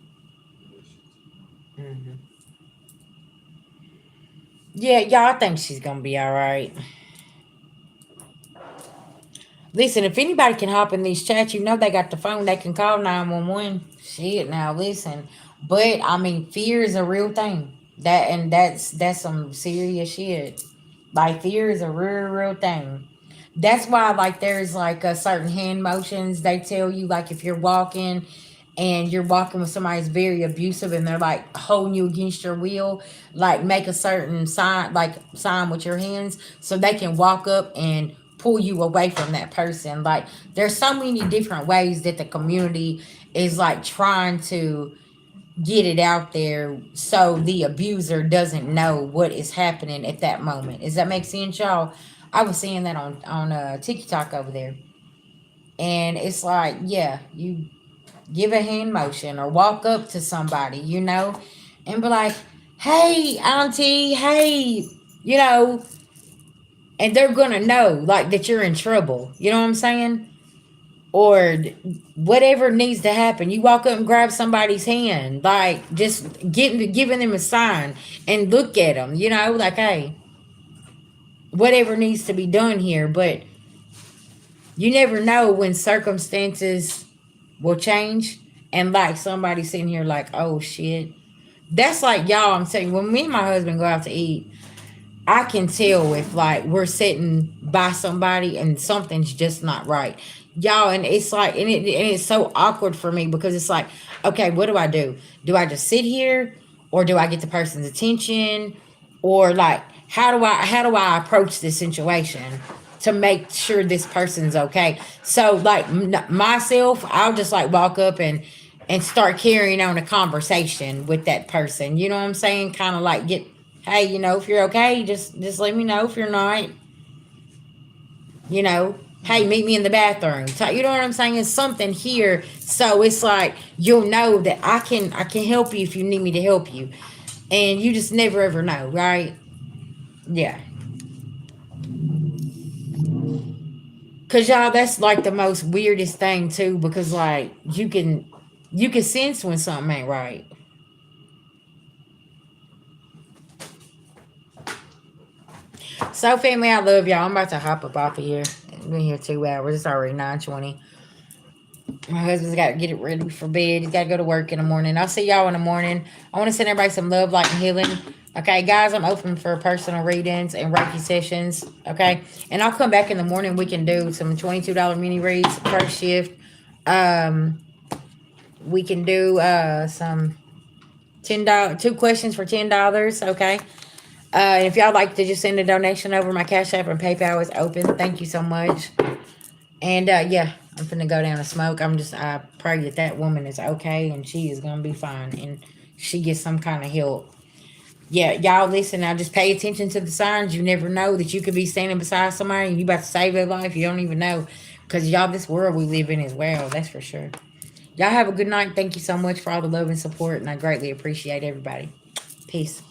that shit too Hmm. Yeah, y'all, I think she's gonna be all right. Listen, if anybody can hop in these chats, you know they got the phone. They can call 911. Shit, now listen. But I mean, fear is a real thing. That's some serious shit. Like fear is a real thing. That's why like there's like a certain hand motions they tell you, like if you're walking and you're walking with somebody who's very abusive and they're like holding you against your will, like make a certain sign, like sign with your hands so they can walk up and pull you away from that person. Like there's so many different ways that the community is like trying to get it out there so the abuser doesn't know what is happening at that moment. Does that make sense, y'all? I was seeing that on TikTok over there, and it's like, yeah, you give a hand motion or walk up to somebody, and be like, "Hey, auntie, hey," you know, and they're gonna know like that you're in trouble. You know what I'm saying? Or whatever needs to happen. You walk up and grab somebody's hand, like just giving them a sign and look at them, like, hey, whatever needs to be done here. But you never know when circumstances will change. And like somebody sitting here like, oh shit. That's like y'all, I'm saying, when me and my husband go out to eat, I can tell if like we're sitting by somebody and something's just not right. Y'all, and it's like and it's so awkward for me because it's like, okay, what do I do? Do I just sit here or do I get the person's attention? Or like how do I approach this situation to make sure this person's okay? So like myself, I'll just like walk up and start carrying on a conversation with that person. You know what I'm saying? Kind of like get, hey, if you're okay, just let me know. If you're not, hey, meet me in the bathroom. So, you know what I'm saying? It's something here, so it's like you'll know that I can help you if you need me to help you, and you just never ever know, right? Yeah, cause y'all, that's like the most weirdest thing too, because like you can sense when something ain't right. So, family, I love y'all. I'm about to hop up off of here. Been here 2 hours. It's already 9:20. My husband's got to get it ready for bed. He's got to go to work in the morning. I'll see y'all in the morning. I want to send everybody some love, light, and healing. Okay, guys, I'm open for personal readings and Reiki sessions. Okay, and I'll come back in the morning. We can do some $22 mini reads, first shift. Um, we can do some $10, 2 questions for $10. Okay. If y'all like to just send a donation over, my Cash App and PayPal is open. Thank you so much. And yeah, I'm finna go down and smoke. I pray that woman is okay and she is gonna be fine and she gets some kind of help. Yeah, y'all listen. Now just pay attention to the signs. You never know that you could be standing beside somebody and you about to save their life. You don't even know, because y'all, this world we live in is well. That's for sure. Y'all have a good night. Thank you so much for all the love and support, and I greatly appreciate everybody. Peace.